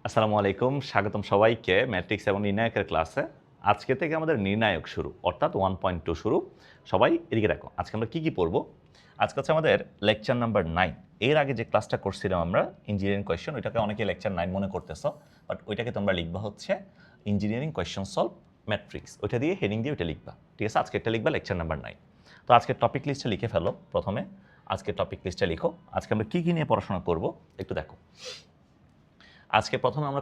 আসসালামু আলাইকুম, স্বাগতম সবাইকে ম্যাট্রিক্স এবং নির্ণায়কের ক্লাসে। আজকে থেকে আমাদের নির্ণায়ক শুরু, অর্থাৎ 1.2 শুরু। সবাই এদিকে দেখো, আজকে আমরা কী পড়ব। আজকে হচ্ছে আমাদের লেকচার নাম্বার 9। এর আগে যে ক্লাসটা করছিলাম আমরা ইঞ্জিনিয়ারিং কোয়েশ্চেন, ওইটাকে অনেকে লেকচার 9 মনে করতেছ, বাট ওইটাকে তোমরা লিখবা হচ্ছে ইঞ্জিনিয়ারিং কোয়েশ্চেন সলভ ম্যাট্রিক্স। ওইটা দিয়ে হেডিং দিয়ে ওইটা লিখবা, ঠিক আছে? আজকে এটা লিখবা লেকচার নাম্বার 9। তো আজকের টপিক লিস্টটা লিখে ফেলো। প্রথমে আজকের টপিক লিস্টটা লিখো। আজকে আমরা কী নিয়ে পড়াশোনা করব একটু দেখো। আজকে প্রথমে আমরা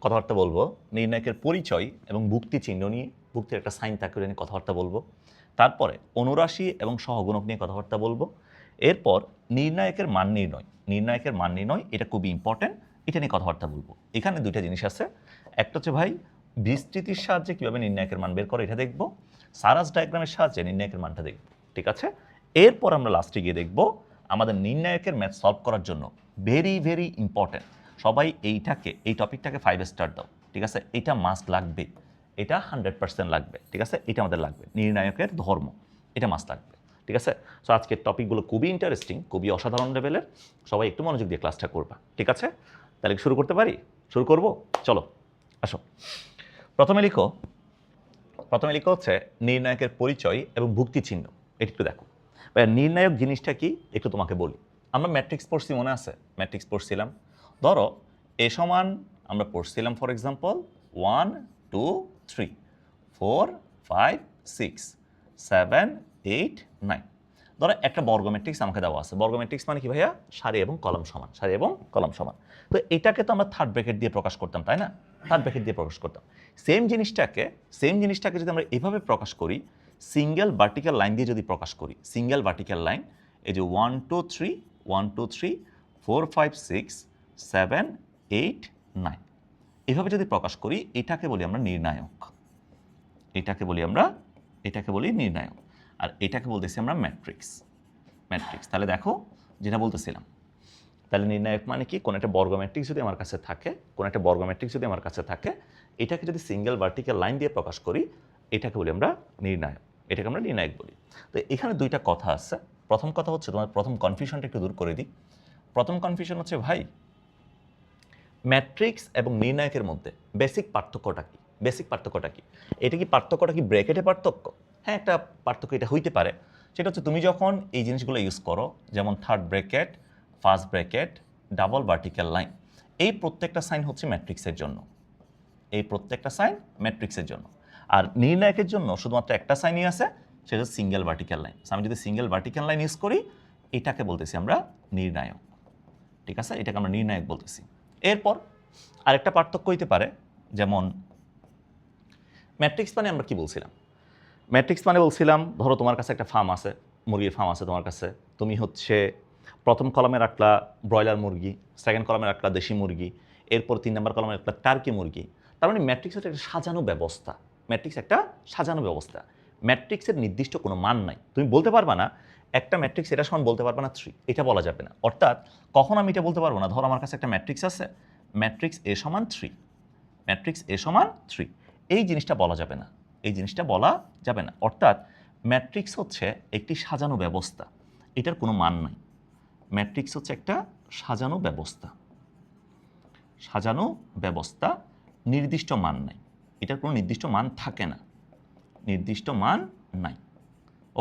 কথাবার্তা বলবো নির্ণায়কের পরিচয় এবং ভুক্তি চিহ্ন নিয়ে, ভুক্তির একটা সাইন থাকে নিয়ে কথাবার্তা বলবো। তারপরে অনুরাশি এবং সহগুণক নিয়ে কথাবার্তা বলবো। এরপর নির্ণায়কের মান নির্ণয়, এটা খুবই ইম্পর্টেন্ট, এটা নিয়ে কথাবার্তা বলবো। এখানে দুইটা জিনিস আছে, একটা হচ্ছে ভাই বিস্তৃতির সাহায্যে কীভাবে নির্ণায়কের মান বের করে এটা দেখবো, সারাস ডায়াগ্রামের সাহায্যে নির্ণায়কের মানটা দেখবো, ঠিক আছে? এরপর আমরা লাস্টে গিয়ে দেখবো আমাদের নির্ণায়কের ম্যাথ সলভ করার জন্য ভেরি ভেরি ইম্পর্টেন্ট, সবাই এই টপিকটাকে 5 স্টার দাও, ঠিক আছে? এটা মাস্ট লাগবে, এটা 100% লাগবে, ঠিক আছে? এটা আমাদের লাগবে, নির্ণায়কের ধর্ম, এটা মাস্ট লাগবে, ঠিক আছে? সো আজকের টপিকগুলো খুবই ইন্টারেস্টিং, খুবই অসাধারণ লেভেলের। সবাই একটু মনোযোগ দিয়ে ক্লাসটা করবা, ঠিক আছে? তাহলে শুরু করতে পারি? শুরু করব, চলো আসো। প্রথমে লিখো হচ্ছে নির্ণায়কের পরিচয় এবং ভুক্তি চিহ্ন। এটা একটু দেখো ভাইয়া, নির্ণায়ক জিনিসটা কি একটু তোমাকে বলি। আমরা ম্যাট্রিক্স পড়ছি, মনে আছে? ম্যাট্রিক্স পড়ছিলাম। ধরো এ সমান আমরা পড়ছিলাম ফর এক্সাম্পল 1 2 3 4 5 6 7 8 9। ধরো একটা বর্গ ম্যাট্রিক্স আমাকে দেওয়া আছে। বর্গ ম্যাট্রিক্স মানে কি ভাইয়া? সারি এবং কলাম সমান। তো এটাকে তো আমরা থার্ড ব্র্যাকেট দিয়ে প্রকাশ করতাম, তাই না? থার্ড ব্র্যাকেট দিয়ে প্রকাশ করতাম। সেম জিনিসটাকে যদি আমরা এভাবে প্রকাশ করি, সিঙ্গেল ভার্টিক্যাল লাইন দিয়ে যদি প্রকাশ করি, সিঙ্গেল ভার্টিক্যাল লাইন, এই যে 1 2 3 1 2 3 4 5 6 7 8 9, এভাবে যদি প্রকাশ করি, এটাকে বলি আমরা নির্ণায়ক। আর এটাকে বলতেছি আমরা ম্যাট্রিক্স। তাহলে দেখো যেটা বলতেছিলাম, তাহলে নির্ণায়ক মানে কি? কোনো একটা বর্গ ম্যাট্রিক্স যদি আমার কাছে থাকে, এটাকে যদি সিঙ্গেল ভার্টিক্যাল লাইন দিয়ে প্রকাশ করি, এটাকে বলি আমরা নির্ণায়ক বলি। তো এখানে দুইটা কথা আছে। প্রথম কথা হচ্ছে, তোমার প্রথম কনফিউশনটা একটু দূর করে দিই। প্রথম কনফিউশন হচ্ছে ভাই, ম্যাট্রিক্স এবং নির্ণায়কের মধ্যে বেসিক পার্থক্যটা কি? এটা কি পার্থক্যটা কি ব্র্যাকেটে পার্থক্য? হ্যাঁ, একটা পার্থক্য এটা হইতে পারে। সেটা হচ্ছে তুমি যখন এই জিনিসগুলো ইউজ করো, যেমন third bracket, first bracket, double vertical line, এই প্রত্যেকটা সাইন হচ্ছে ম্যাট্রিক্সের জন্য। আর নির্ণায়কের জন্য শুধুমাত্র একটা সাইনই আছে, সেটা হচ্ছে সিঙ্গেল ভার্টিক্যাল লাইন। আমি যদি সিঙ্গেল ভার্টিক্যাল লাইন ইউজ করি, এটাকে বলতেছি আমরা নির্ণায়ক, ঠিক আছে? এটাকে আমরা নির্ণায়ক বলতেছি। এরপর আরেকটা পার্থক্য হইতে পারে, যেমন ম্যাট্রিক্স মানে আমরা কি বলছিলাম? ধরো তোমার কাছে একটা ফার্ম আছে, মুরগির ফার্ম আছে তোমার কাছে। তুমি হচ্ছে প্রথম কলামে রাখলা ব্রয়লার মুরগি, সেকেন্ড কলামে রাখলা দেশি মুরগি, এরপর 3 নম্বর কলামে রাখলা টার্কি মুরগি। তার মানে ম্যাট্রিক্স হচ্ছে একটা সাজানো ব্যবস্থা। ম্যাট্রিক্সের নির্দিষ্ট কোনো মান নাই। তুমি বলতে পারবা না একটা ম্যাট্রিক্স এটা সমান, বলতে পারবা না 3, এটা বলা যাবে না। অর্থাৎ কখন আমি এটা বলতে পারবো না, ধরো আমার কাছে একটা ম্যাট্রিক্স আছে, ম্যাট্রিক্স এ সমান 3, এই জিনিসটা বলা যাবে না, অর্থাৎ ম্যাট্রিক্স হচ্ছে একটি সাজানো ব্যবস্থা, এটার কোনো মান নাই। ম্যাট্রিক্স হচ্ছে একটা সাজানো ব্যবস্থা, নির্দিষ্ট মান নাই, এটার কোনো নির্দিষ্ট মান থাকে না,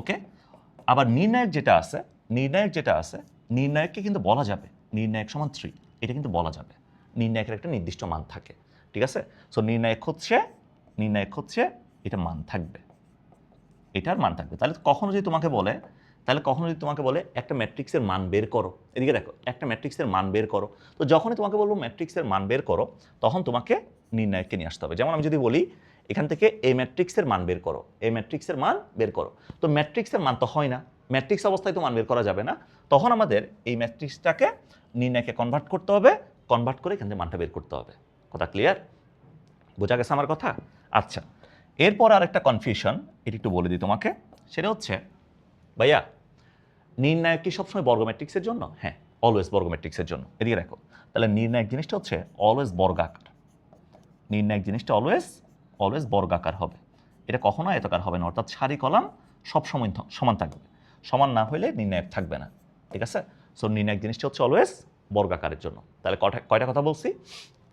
ওকে? আবার নির্ণায়ক যেটা আছে, নির্ণায়ককে কিন্তু বলা যাবে, নির্ণায়ক সমান 3, এটা কিন্তু বলা যাবে, নির্ণায়কের একটা নির্দিষ্ট মান থাকে, ঠিক আছে? সো নির্ণায়ক হচ্ছে এটা মান থাকবে, এটার মান থাকবে। তাহলে কখনো যদি তোমাকে বলে একটা ম্যাট্রিক্সের মান বের করো, এদিকে দেখো, একটা ম্যাট্রিক্সের মান বের করো, তো যখনই তোমাকে বলবো ম্যাট্রিক্সের মান বের করো, তখন তোমাকে নির্ণায়ককে নিয়ে আসতে হবে। যেমন আমি যদি বলি এখান থেকে এই ম্যাট্রিক্সের মান বের করো, তো ম্যাট্রিক্সের মান তো হয় না, ম্যাট্রিক্স অবস্থায় তো মান বের করা যাবে না, তখন আমাদের এই ম্যাট্রিক্সটাকে নির্ণায়কে কনভার্ট করতে হবে, কনভার্ট করে এখান থেকে মানটা বের করতে হবে। কথা ক্লিয়ার? বোঝা গেছে আমার কথা? আচ্ছা, এরপর আরেকটা কনফিউশন, এটা একটু বলে দিই তোমাকে। সেটা হচ্ছে ভাইয়া, নির্ণায়ক কি সবসময় বর্গ ম্যাট্রিক্সের জন্য? হ্যাঁ, অলওয়েজ বর্গ ম্যাট্রিক্সের জন্য। এদিকে দেখো, তাহলে নির্ণায়ক জিনিসটা হচ্ছে অলওয়েজ বর্গাকার হবে, এটা কখনো আয়তাকার হবে না। অর্থাৎ সারি কলাম সব সময় সমান থাকবে, সমান না হলে নির্ণায়ক থাকবে না, ঠিক আছে? সো নির্ণায়ক জিনিসটা হচ্ছে অলওয়েজ বর্গাকারের জন্য। তাহলে কয়টা কথা বলছি?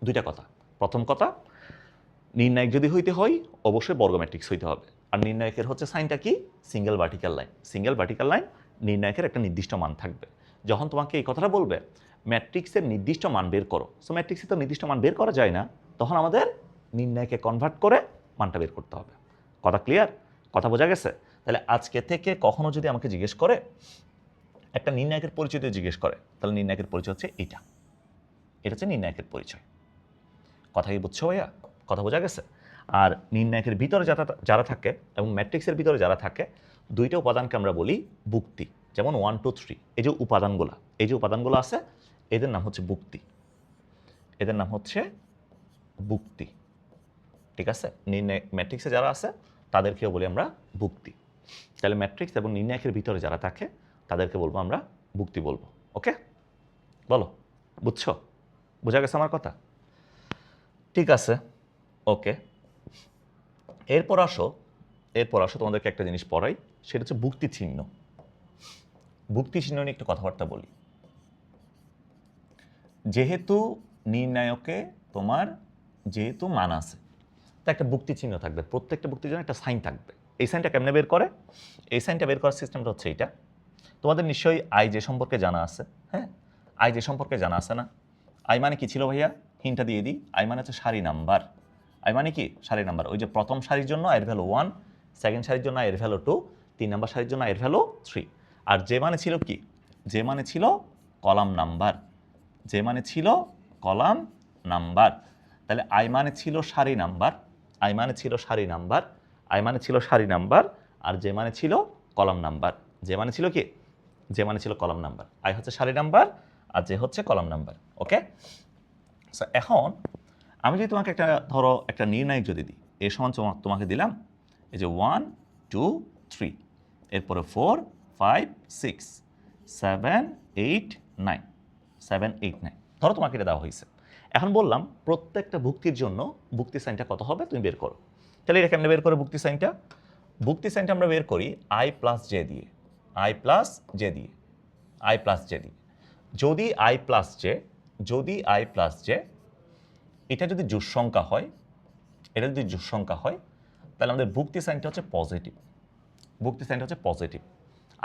দুইটা কথা। প্রথম কথা, নির্ণায়ক যদি হইতে হয় অবশ্যই বর্গ ম্যাট্রিক্স হইতে হবে। আর নির্ণায়কের হচ্ছে সাইনটা কি? Single vertical line. Single vertical line, নির্ণায়কের একটা নির্দিষ্ট মান থাকবে। যখন তোমাকে এই কথাটা বলবে ম্যাট্রিক্সের নির্দিষ্ট মান বের করো, সো ম্যাট্রিক্সে তো নির্দিষ্ট মান বের করা যায় না, তখন আমাদের নির্ণায়কে কনভার্ট করে মানটা বের করতে হবে। কথা ক্লিয়ার? কথা বোঝা গেছে? তাহলে আজকে থেকে কখনো যদি আমাকে জিজ্ঞেস করে, একটা নির্ণায়কের পরিচয় দিয়ে জিজ্ঞেস করে, তাহলে নির্ণায়কের পরিচয় হচ্ছে এইটা। এটা হচ্ছে নির্ণায়কের পরিচয়। কথা কি বুঝছো ভাইয়া? কথা বোঝা গেছে? আর নির্ণায়কের ভিতরে যারা থাকে এবং ম্যাট্রিক্সের ভিতরে যারা থাকে, দুইটা উপাদানকে আমরা বলি বুক্তি। যেমন 1 2 3, এই যে উপাদানগুলো আছে, এদের নাম হচ্ছে বুক্তি। এদের নাম হচ্ছে বুক্তি। ঠিক আছে? ম্যাট্রিক্সে যারা আছে তাদেরকেও বলি আমরা বুক্তি। তাহলে ম্যাট্রিক্স এবং নির্ণায়কের ভিতরে যারা থাকে তাদেরকে বলবো আমরা বুক্তি বলবো। ওকে, বলো, বুঝছো? বোঝা গেছে আমার কথা? ঠিক আছে, ওকে। এরপর আসো তোমাদেরকে একটা জিনিস পড়াই, সেটা হচ্ছে বুক্তি চিহ্ন। বুক্তি চিহ্ন নিয়ে একটু কথাবার্তা বলি। যেহেতু নির্ণায়কে তোমার যেহেতু মান আছে, তা একটা বুক্তি চিহ্ন থাকবে, প্রত্যেকটা বুক্তির জন্য একটা সাইন থাকবে। এই সাইনটা কেমনে বের করে? এই সাইনটা বের করার সিস্টেমটা হচ্ছে এইটা। তোমাদের নিশ্চয়ই আই যে সম্পর্কে জানা আছে। হ্যাঁ, আই যে সম্পর্কে জানা আছে না? আই মানে কি ছিল ভাইয়া? হিন্টটা দিয়ে দিই। আই মানে হচ্ছে সারি নাম্বার। আই মানে কি? সারি নাম্বার। ওই যে প্রথম সারির জন্য আয়ের ভ্যালু 1, সেকেন্ড সারির জন্য আয়ের ভ্যালু 2, 3 নাম্বার সারির জন্য আয়ের ভ্যালু 3। আর যে মানে ছিল কি? যে মানে ছিল কলাম নাম্বার। যে মানে ছিল কলাম নাম্বার। তাহলে আই মানে ছিল সারি নাম্বার, আই মানে ছিল সারি নাম্বার, আই মানে ছিল সারি নাম্বার, আর যে মানে ছিল কলাম নাম্বার। যে মানে ছিল কি? যে মানে ছিল কলাম নাম্বার। আই হচ্ছে সারি নাম্বার আর যে হচ্ছে কলাম নাম্বার। ওকে, সো এখন আমি যদি তোমাকে ধরো একটা নির্ণায়ক যদি দিই, এর সমান তোমাকে দিলাম এই যে 1 2 3, এরপরে 4 5 6 7 8 9, 7 8 9, ধরো তোমাকে এটা দেওয়া হয়েছে। এখন বললাম প্রত্যেকটা ভুক্তির জন্য ভুক্তি সাইনটা কত হবে তুমি বের করো। তাহলে এটা কেমনে বের করে ভুক্তি সাইনটা? ভুক্তি সাইনটা আমরা বের করি আই প্লাস জে দিয়ে, আই প্লাস জে দিয়ে, আই প্লাস জে দিয়ে। যদি আই প্লাস জে, যদি আই প্লাস জে এটা যদি জোড় সংখ্যা হয়, এটা যদি জোড় সংখ্যা হয়, তাহলে আমাদের ভুক্তি সাইনটা হচ্ছে পজিটিভ। ভুক্তি সাইনটা হচ্ছে পজিটিভ।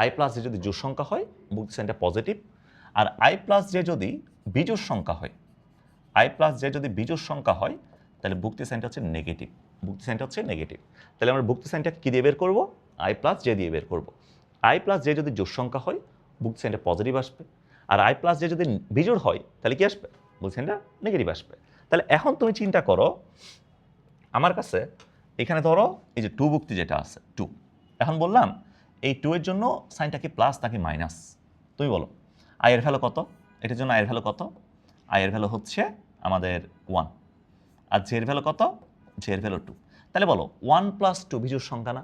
আই প্লাস জে যদি জোড় সংখ্যা হয়, ভুক্তি সাইনটা পজিটিভ। আর আই প্লাস জে যদি বিজোড় সংখ্যা হয়, আই প্লাস জে যদি বিজোড় সংখ্যা হয়, তাহলে ভুক্তি সাইনটা হচ্ছে নেগেটিভ। ভুক্তি সাইনটা হচ্ছে নেগেটিভ। তাহলে আমরা ভুক্তি সাইনটা কী দিয়ে বের করবো? আই প্লাস জে দিয়ে বের করবো। আই প্লাস জে যদি জোড় সংখ্যা হয়, ভুক্তি সাইনটা পজিটিভ আসবে। আর আই প্লাস জে যদি বিজোড় হয়, তাহলে কি আসবে? ভুক্তি সাইনটা নেগেটিভ আসবে। তাহলে এখন তুমি চিন্তা করো, আমার কাছে এখানে ধরো এই যে 2 ভুক্তি যেটা আছে 2, এখন বললাম এই 2 এর জন্য সাইনটা কি প্লাস নাকি মাইনাস? তুমি বলো। আয়ের ভ্যালু কত? এটার জন্য আয়ের ভ্যালু কত? আয়ের ভ্যালু হচ্ছে আমাদের 1। আর জের ভ্যালু কত? জের ভ্যালু 2। তাহলে বলো 1 প্লাস 2 বিজোড় সংখ্যা না?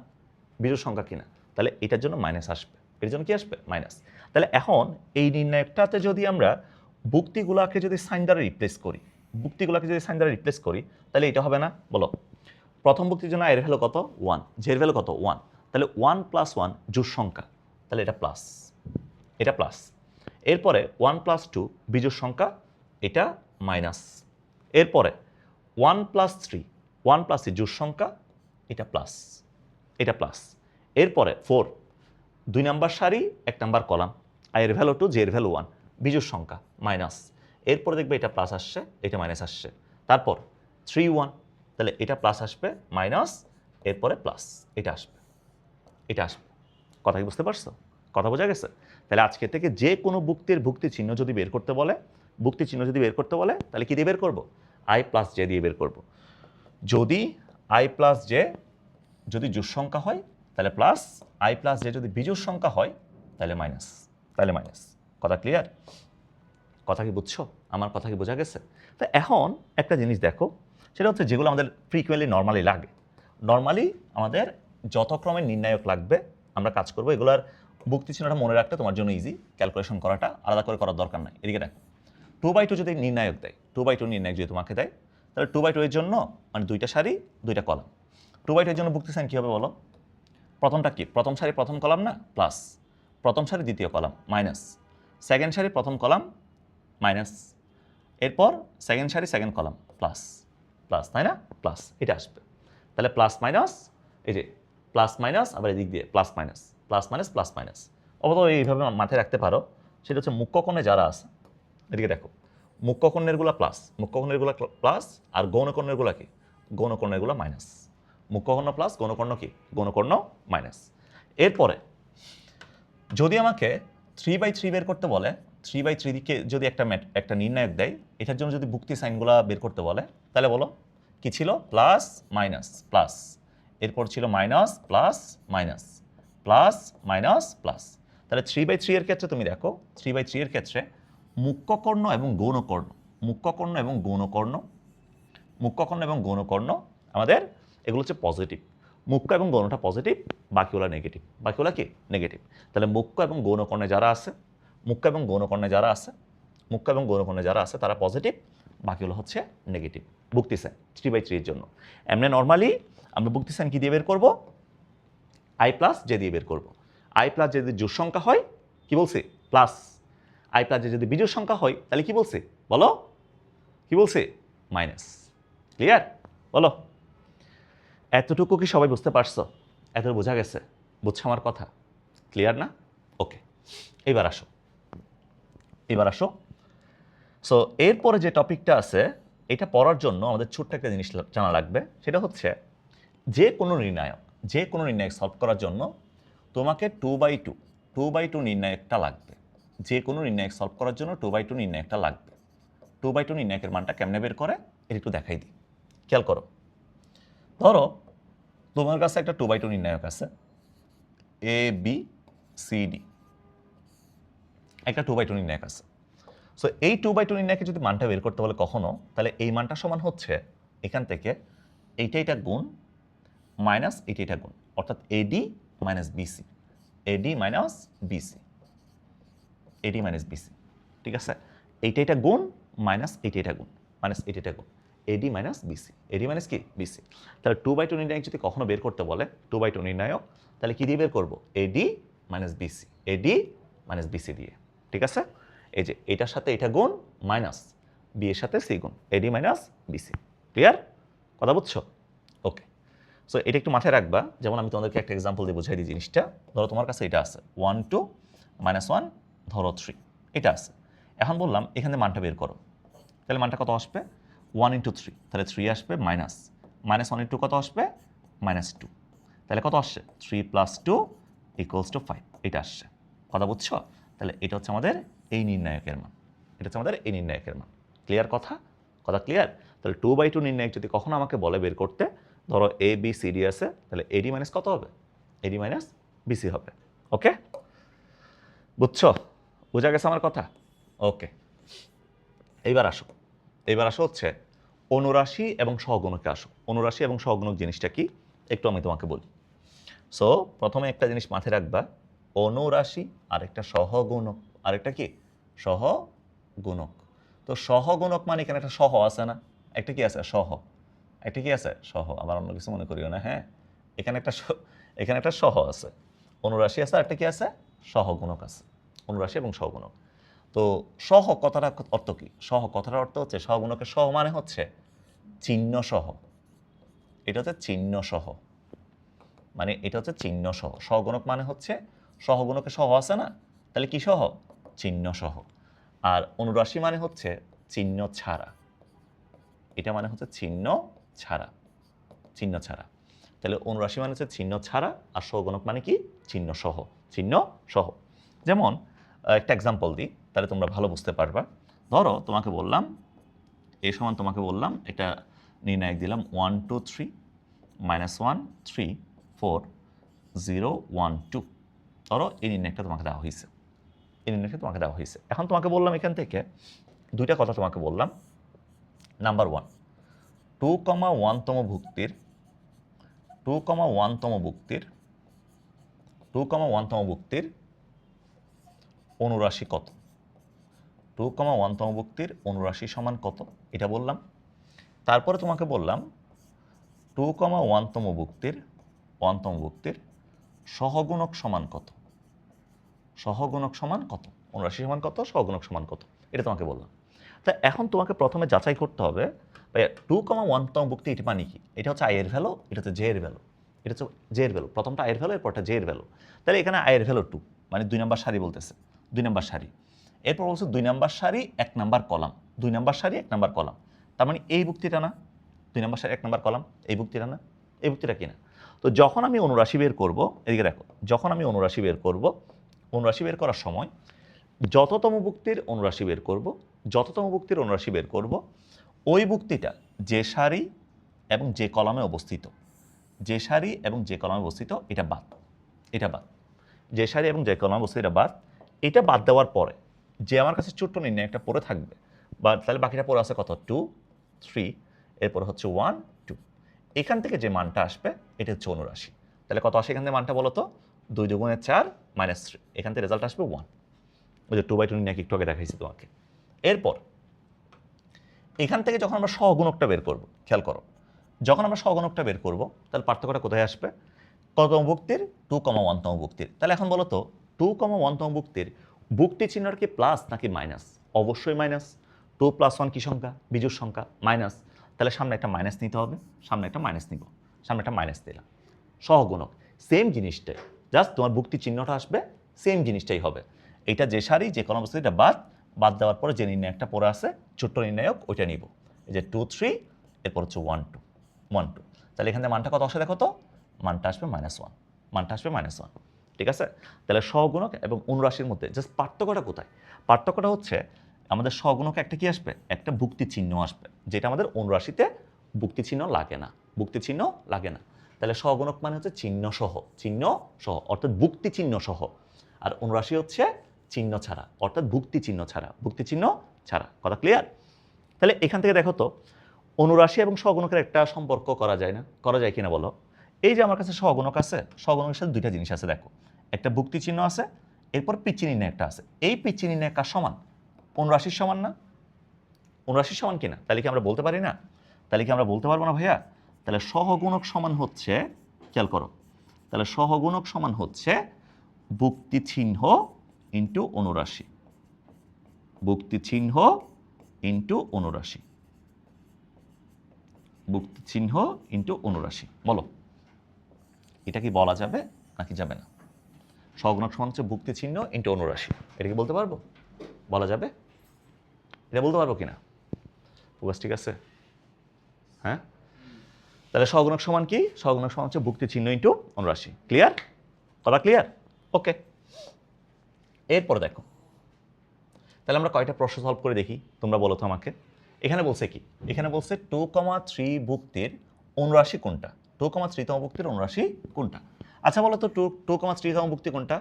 বিজোড় সংখ্যা কিনা? তাহলে এটার জন্য মাইনাস আসবে। এর জন্য কি আসবে? মাইনাস। তাহলে এখন এই নির্ণায়কটাতে যদি আমরা ভুক্তিগুলোকে যদি সাইন দ্বারা রিপ্লেস করি, ভুক্তিগুলোকে যদি সাইন দ্বারা রিপ্লেস করি, তাহলে এটা হবে না? বলো। প্রথম ভুক্তির জন্য এর ভ্যালু কত? 1, জের ভ্যালু কত? 1। তাহলে 1 প্লাস 1 জোড় সংখ্যা, তাহলে এটা প্লাস, এটা প্লাস। এরপরে 1 প্লাস 2 বিজোড় সংখ্যা, এটা মাইনাস। এরপরে 1 প্লাস 3, 1 প্লাস 3 জোড় সংখ্যা, এটা প্লাস, এটা প্লাস। এরপরে 4 2 নাম্বার সারি 1 নাম্বার কলাম, আয়ের ভ্যালু 2, জের ভ্যালু 1, বিজোড় সংখ্যা মাইনাস। এরপরে দেখবে এটা প্লাস আসছে, এটা মাইনাস আসছে। তারপর 3 1, তাহলে এটা প্লাস আসবে, মাইনাস, এরপরে প্লাস, এটা আসবে, এটা আসবে। কথা কি বুঝতে পারছো? কথা বোঝা গেছে? তাহলে আজকে থেকে যে কোনো ভুক্তির ভুক্তি চিহ্ন যদি বের করতে বলে, ভুক্তি চিহ্ন যদি বের করতে বলে, তাহলে কি দিয়ে বের করবো? আই প্লাস জে দিয়ে বের করবো। যদি আই প্লাস জে যদি জোড় সংখ্যা হয় তাহলে প্লাস, আই প্লাস জে যদি বিজোড় সংখ্যা হয় তাহলে মাইনাস, তাহলে মাইনাস। কথা ক্লিয়ার? কথা কি বুঝছো? আমার কথা কি বোঝা গেছে? তো এখন একটা জিনিস দেখো, সেটা হচ্ছে যেগুলো আমাদের ফ্রিকুয়েন্টলি নর্মালি লাগে, নর্মালি আমাদের যতক্রমে নির্ণায়ক লাগবে আমরা কাজ করবো। এগুলোর ভুক্তি চিহ্নটা মনে রাখতে তোমার জন্য ইজি, ক্যালকুলেশন করাটা আলাদা করে করার দরকার নাই। এদিকে দেখো, 2/2 যদি নির্ণায়ক দেয়, 2/2 নির্ণায়ক যদি তোমাকে দেয়, তাহলে 2/2 এর জন্য মানে 2টা সারি 2টা কলাম। 2/2 এর জন্য ভুক্তি সাইন কী হবে বলো? প্রথমটা কি? প্রথম সারি প্রথম কলাম না? প্লাস। প্রথম সারি দ্বিতীয় কলাম মাইনাস। সেকেন্ড সারি প্রথম কলাম মাইনাস। এরপর সেকেন্ড সারি সেকেন্ড কলাম প্লাস প্লাস, তাই না? প্লাস এটা আসবে। তাহলে প্লাস মাইনাস, এই যে প্লাস মাইনাস, আবার এদিক দিয়ে plus minus plus minus plus minus. অবশ্যই এইভাবে মাথায় রাখতে পারো। সেটা হচ্ছে মুখ্যকোণে যারা আছে, এদিকে দেখো, মুখ্যকোণেরগুলো প্লাস, মুখ্যকোণেরগুলো প্লাস, আর গৌণকর্ণেরগুলো কি? গৌণকর্ণেরগুলো মাইনাস। মুখ্যকর্ণ প্লাস, গৌণকর্ণ কি? গৌণকর্ণ মাইনাস। এরপরে যদি আমাকে 3/3 বের করতে বলে, 3/3 দিকে যদি একটা নির্ণায়ক দেয়, এটার জন্য যদি ভুক্তি সাইনগুলো বের করতে বলে, তাহলে বলো কি ছিল? প্লাস মাইনাস প্লাস, এরপর ছিল minus plus minus plus minus plus. তাহলে 3/3 এর ক্ষেত্রে তুমি দেখো, 3/3 এর ক্ষেত্রে মুখ্যকর্ণ এবং গৌণকর্ণ, মুখ্যকর্ণ এবং গৌণকর্ণ, মুখ্যকর্ণ এবং গৌণকর্ণ আমাদের এগুলো হচ্ছে পজিটিভ। মুখ্য এবং গৌণটা পজিটিভ, বাকিগুলো নেগেটিভ। বাকিগুলো কি? নেগেটিভ। তাহলে মুখ্য এবং গৌণকর্ণে যারা আছে, মুখ্য এবং গৌণকর্ণে যারা আছে, মুখ্য এবং গৌণকর্ণে যারা আছে তারা পজিটিভ, বাকিগুলো হচ্ছে নেগেটিভ। ভুক্তি সাইন 3/3 এর জন্য এমনি নর্মালি আমরা ভুক্তি সাইন কি দিয়ে বের করব? আই প্লাস জে দিয়ে বের করব। আই প্লাস জে যদি জোড় সংখ্যা হয় কি বলছি? প্লাস। আই প্লাস জে যদি বিজোড় সংখ্যা হয় তাহলে কি বলছি? বলো কি বলছি? মাইনাস। ক্লিয়ার? বলো। এতটুকু কি সবাই বুঝতে পারছো? এত বোঝা গেছে? বুঝছো আমার কথা? ক্লিয়ার না? ওকে, এবার আসো, এবার আসো। সো এরপরে যে টপিকটা আছে, এটা পড়ার জন্য আমাদের ছোট্ট একটা জিনিস জানা লাগবে। সেটা হচ্ছে যে কোনো নির্ণায়ক সলভ করার জন্য তোমাকে 2/2 নির্ণায়কটা লাগবে। যে কোনো নির্ণায়ক সলভ করার জন্য 2/2 নির্ণায়কটা লাগবে। 2/2 নির্ণায়কের মানটা কেমনে বের করে এটা একটু দেখাই দিই। খেয়াল করো, ধরো তোমার কাছে একটা 2/2 নির্ণায়ক আছে, এ বি সি ডি, একটা 2/2 নির্ণায়ক আছে। সো এই 2/2 নির্ণায়কে যদি মানটা বের করতে বলে কখনো, তাহলে এই মানটা সমান হচ্ছে এখান থেকে এইটা গুণ মাইনাস এইটা গুণ, অর্থাৎ AD minus BC, AD minus BC, AD minus BC. ঠিক আছে? এইটা গুণ মাইনাস এইটা গুণ মাইনাস এইটা গুণ, AD minus BC, AD minus কি? বিসি। তাহলে 2/2 নির্ণায়ক যদি কখনো বের করতে বলে, 2/2 নির্ণায়ক, তাহলে কি দিয়ে বের করবো? AD minus BC, AD minus BC দিয়ে। ঠিক আছে? এই যে এটার সাথে এটা গুণ মাইনাস বি এর সাথে সি গুণ, এডি মাইনাস বিসি। ক্লিয়ার? কথা বুঝছো? ওকে। সো এটা একটু মাথায় রাখবা। যেমন আমি তোমাদেরকে একটা এক্সাম্পল দিয়ে বুঝাই দিই জিনিসটা। ধরো তোমার কাছে এটা আছে 1 2 -1 ধরো 3, এটা আছে। এখন বললাম এখান থেকে মানটা বের করো, তাহলে মানটা কত আসবে? 1 × 3, তাহলে 3 আসবে মাইনাস মাইনাস 1 × কত আসবে? -2, তাহলে কত আসছে? 3 + 2 = 5, এটা আসছে। কথা বুঝছো? তাহলে এটা হচ্ছে আমাদের এই নির্ণায়কের মান, এটা হচ্ছে আমাদের এই নির্ণায়কের মান। ক্লিয়ার কথা? কথা ক্লিয়ার? তাহলে 2/2 নির্ণায়ক যদি কখনো আমাকে বলে বের করতে, ধরো এ বি সি ডি আছে, তাহলে এডি মাইনাস কত হবে? এডি মাইনাস বিসি হবে। ওকে, বুঝছো? বোঝা গেছে আমার কথা? ওকে, এইবার আসো, এইবার আসো হচ্ছে অনুরাশি এবং সহগুণকে আসো। অনুরাশি এবং সহগুণক জিনিসটা কি একটু আমি তোমাকে বলি। সো প্রথমে একটা জিনিস মাথায় রাখবা, অনুরাশি আরেকটা সহগুণক, আরেকটা কি? সহগুণক। তো সহগুণক মানে এখানে একটা সহ আছে না? একটা কি আছে? সহ। একটা কি আছে? সহ। আবার অন্য কিছু মনে করিও না, হ্যাঁ? এখানে একটা সহ আছে, অনুরাশি আছে, আরেকটা কি আছে? সহগুণক আছে। অনুরাশি এবং সহগুণক। তো সহ কথাটার অর্থ কি? সহ কথাটার অর্থ হচ্ছে, সহগুণকের সহ মানে হচ্ছে চিহ্ন সহ। এটা হচ্ছে চিহ্ন সহ, মানে এটা হচ্ছে চিহ্ন সহ। সহগুণক মানে হচ্ছে সহগুণকের সহ আছে না, তাহলে কি সহ? চিহ্ন সহ। আর অনুরাশি মানে হচ্ছে চিহ্ন ছাড়া, এটা মানে হচ্ছে চিহ্ন ছাড়া, চিহ্ন ছাড়া। তাহলে অনুরাশি মানে হচ্ছে চিহ্ন ছাড়া, আর সহগুণক মানে কি? চিহ্ন সহ, চিহ্ন সহ। যেমন একটা এক্সাম্পল দিই, তাহলে তোমরা ভালো বুঝতে পারবা। ধরো তোমাকে বললাম এ সমান, তোমাকে বললাম এটা নির্ণায়ক দিলাম 1 2 3 -1 3 4 0 1 2। ধরো এই নির্ণায়কটা তোমাকে দেওয়া হয়েছে, এই নির্ণায়কটা তোমাকে দেওয়া হয়েছে। এখন তোমাকে বললাম এখান থেকে দুইটা কথা তোমাকে বললাম। নাম্বার 1, 2,1তম ভুক্তির 2,1তম ভুক্তির 2,1তম ভুক্তির অনুরাশি কত? 2,1তম ভুক্তির অনুরাশি সমান কত, এটা বললাম। তারপরে তোমাকে বললাম 2,1তম ভুক্তির 1তম ভুক্তির সহগুণক সমান কত? সহগুণক সমান কত? অনুরাশি সমান কত? সহগুণক সমান কত? এটা তোমাকে বললাম। তা এখন তোমাকে প্রথমে যাচাই করতে হবে ভাইয়া 2,1তম ভুক্তি এটি মানে কি? এটা হচ্ছে আই এর ভ্যালু, এটা হচ্ছে জে এর ভ্যালু, এটা হচ্ছে জে এর ভ্যালু, প্রথমটা আই এর ভ্যালু, এরপরটা জে এর ভ্যালু। তাহলে এখানে আই এর ভ্যালু 2, মানে 2 নম্বর সারি বলতেছে, 2 নম্বর সারি। এরপর বলছে 2 নম্বর সারি 1 নম্বর কলাম, 2 নম্বর সারি 1 নম্বর কলাম। তার মানে এই ভুক্তিটা না, 2 নম্বর সারি 1 নম্বর কলাম, এই ভুক্তিটা না, এই ভুক্তিটা কিনা। তো যখন আমি অনুরাশি বের করব, এদিকে দেখো, যখন আমি অনুরাশি বের করব, অনুরাশি বের করার সময় যততম ভুক্তির অনুরাশি বের করব, যততম ভুক্তির অনুরাশি বের করব, ওই ভুক্তিটা যে সারি এবং যে কলামে অবস্থিত, যে সারি এবং যে কলামে অবস্থিত এটা বাদ, এটা বাদ, যে সারি এবং যে কলামে অবস্থিত এটা বাদ। এটা বাদ দেওয়ার পরে যে আমার কাছে ছোট্ট নির্ণয় একটা পড়ে থাকবে, বা তাহলে বাকিটা পড়ে আছে কত, 2, 3, এরপরে হচ্ছে 1, 2। এখান থেকে যে মানটা আসবে এটা হচ্ছে অনুরাশি। তাহলে কত আসে এখান থেকে মানটা বলো তো, 2 দুগুণে 4 -3, এখান থেকে রেজাল্ট আসবে 1। ওই যে 2/2 নির্ণয় একটু আগে দেখাইছি তোমাকে। এরপর এখান থেকে যখন আমরা সহগুণকটা বের করব, খেয়াল করো, যখন আমরা সহগুণকটা বের করব তাহলে পার্থক্যটা কোথায় আসবে, কততম ভুক্তির, 2,1তম ভুক্তির। তাহলে এখন বলো তো 2,1তম ভুক্তির ভুক্তি চিহ্নটা কি প্লাস নাকি মাইনাস? অবশ্যই মাইনাস। 2 + 1 কি সংখ্যা, বিজোড় সংখ্যা, মাইনাস। তাহলে সামনে একটা মাইনাস নিতে হবে, সামনে একটা মাইনাস নিব, সামনে একটা মাইনাস দিলাম। সহগুণক সেম জিনিসটাই, জাস্ট তোমার ভুক্তি চিহ্নটা আসবে সেম জিনিসটাই হবে। এটা যে সারি যে কলাম অবস্থা এটা বাদ, বাদ দেওয়ার পরে যে নির্ণায়কটা পড়ে আছে ছোট্ট নির্ণায়ক ওইটা নিব, এই যে 2, 3, এরপর হচ্ছে 1, 2, 1, 2। তাহলে এখানে মানটা কত আসে দেখো তো, মানটা আসবে -1, মানটা আসবে -1। ঠিক আছে? তাহলে সহগুণক এবং অনুরাশির মধ্যে জাস্ট পার্থক্যটা কোথায়? পার্থক্যটা হচ্ছে আমাদের সহগুণকে একটা কি আসবে, একটা ভুক্তি চিহ্ন আসবে, যেটা আমাদের অনুরাশিতে ভুক্তি চিহ্ন লাগে না, ভুক্তি চিহ্ন লাগে না। তাহলে সহগুণক মানে হচ্ছে চিহ্ন সহ, চিহ্ন সহ অর্থাৎ ভুক্তি চিহ্ন সহ। আর অনুরাশি হচ্ছে চিহ্ন ছাড়া, অর্থাৎ ভুক্তি চিহ্ন ছাড়া, ভুক্তি চিহ্ন ছাড়া। কথা ক্লিয়ার? তাহলে এখান থেকে দেখো তো অনুরাশি এবং সহগুণকের একটা সম্পর্ক করা যায় না, করা যায় কিনা বলো। এই যে আমার কাছে সহগুণক আছে, সহগুণকের সাথে দুইটা জিনিস আছে দেখো, একটা ভুক্তি চিহ্ন আছে, এরপর পিচ্ছি নির্ণয় একটা আছে। এই পিচ্ছি নির্ণয় কার সমান, অনুরাশির সমান না? অনুরাশির সমান কিনা? তাহলে কি আমরা বলতে পারি না? তাহলে কি আমরা বলতে পারবো না ভাইয়া? তাহলে সহগুণক সমান হচ্ছে, খেয়াল করো, তাহলে সহগুণক সমান হচ্ছে ভুক্তি চিহ্ন ইন্টু অনুরাশি, ভুক্তি চিহ্ন ইন্টু অনুরাশি, ভুক্তি চিহ্ন ইন্টু অনুরাশি। বলো এটা কি বলা যাবে নাকি যাবে না? সহগুণক সমান হচ্ছে ভুক্তি চিহ্ন ইন্টু অনুরাশি, এটা কি বলতে পারবো, বলা যাবে? এটা বলতে পারবো কিনা? ফোকাস ঠিক আছে? হ্যাঁ, তাহলে সহগুণক সমান কি, সহগুণক সমান হচ্ছে ভুক্তি চিহ্ন ইন্টু অনুরাশি। ক্লিয়ার? কথা ক্লিয়ার? ওকে। এরপর দেখো, তাহলে আমরা কয়টা প্রশ্ন সলভ করে দেখি, তোমরা বলো তো আমাকে। এখানে বলছে কি, এখানে বলছে 2,3 ভুক্তির অনুরাশি কোনটা, 2,3তম ভুক্তির অনুরাশি কোনটা? আচ্ছা বলো তো 2,3তম ভুক্তি কোনটা?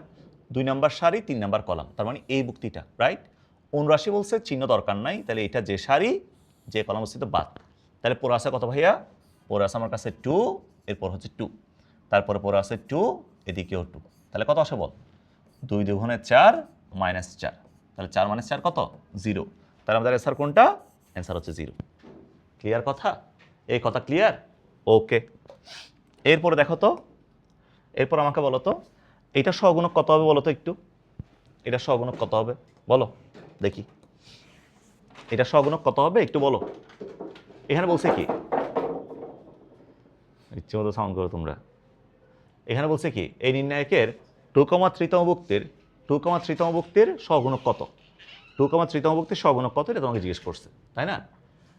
2 নম্বর সারি 3 নম্বর কলাম, তার মানে এই ভুক্তিটা, রাইট? অনুরাশি বলছে চিহ্ন দরকার নাই, তাহলে এটা যে সারি যে কলাম অবস্থিত বাদ। তাহলে পড়ে আছে কত ভাইয়া, পড়ে আছে আমার কাছে 2, এরপর হচ্ছে 2, তারপরে পড়ে আছে 2, এদিকেও 2। তাহলে কত আসে বল, 2 দুগুণে 4 -4, তাহলে 4 - 4 কত, 0। তাহলে আমাদের অ্যান্সার কোনটা, অ্যান্সার হচ্ছে 0। ক্লিয়ার কথা? এই কথা ক্লিয়ার? ওকে। এরপরে দেখো তো, এরপর আমাকে বলো তো এটা সহগুণক কত হবে বলো তো একটু, এটা সহগুণক কত হবে বলো দেখি, এটা সহগুণক কত হবে একটু বলো। এখানে বলছে কি, ইচ্ছে মতো সাউন্ড করো তোমরা। এখানে বলছে কি, এই নির্ণায়কের 2,3তম ভুক্তির 2,3তম ভুক্তির সহগুণক কত, 2,3তম ভুক্তির সহগুণক কত, এটা তোমাকে জিজ্ঞেস করছে, তাই না?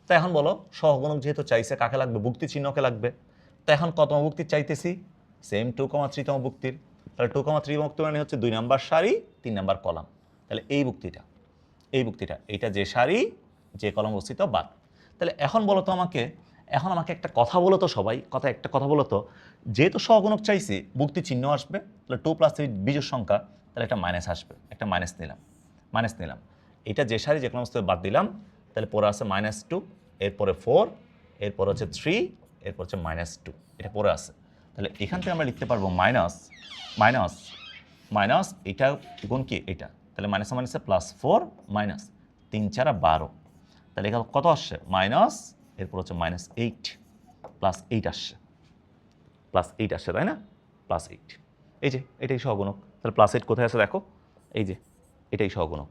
তাই এখন বলো সহগুণক যেহেতু চাইছে কাকে লাগবে, ভুক্তি চিহ্নকে লাগবে। তাই এখন কতম ভুক্তির চাইতেছি, সেম 2,3তম ভুক্তির। তাহলে 2,3 ভুক্তি মানে হচ্ছে 2 নম্বর সারি 3 নম্বর কলাম। তাহলে এই ভুক্তিটা, এই ভুক্তিটা, এইটা যে সারি যে কলাম অবস্থিত বাদ। তাহলে এখন বলো তো আমাকে, এখন আমাকে একটা কথা বলো তো সবাই, একটা কথা বলো তো, যেহেতু সহগুণক চাইছি ভুক্তি চিহ্ন আসবে, তাহলে 2 + 3 বিজোড় সংখ্যা, তাহলে একটা মাইনাস আসবে, একটা মাইনাস নিলাম, মাইনাস নিলাম। এটা যে সারি যে কলাম অবস্থিত বাদ দিলাম, তাহলে পরে আছে -2, এরপরে 4, এরপর হচ্ছে 3, এরপর হচ্ছে -2, এটা পরে আছে। তাহলে এখান থেকে আমরা লিখতে পারবো মাইনাস মাইনাস মাইনাস, এটা গুণ কি এটা, তাহলে মাইনাস মাইনাসে +4 মাইনাস 3 4 12, তাহলে এখানে কত আসছে মাইনাস, এরপর হচ্ছে -8 +8 আসছে, +8 আসছে, তাই না? +8, এই যে এটাই সহগুণক। তাহলে +8 কোথায় আছে দেখো, এই যে এটাই সহগুণক।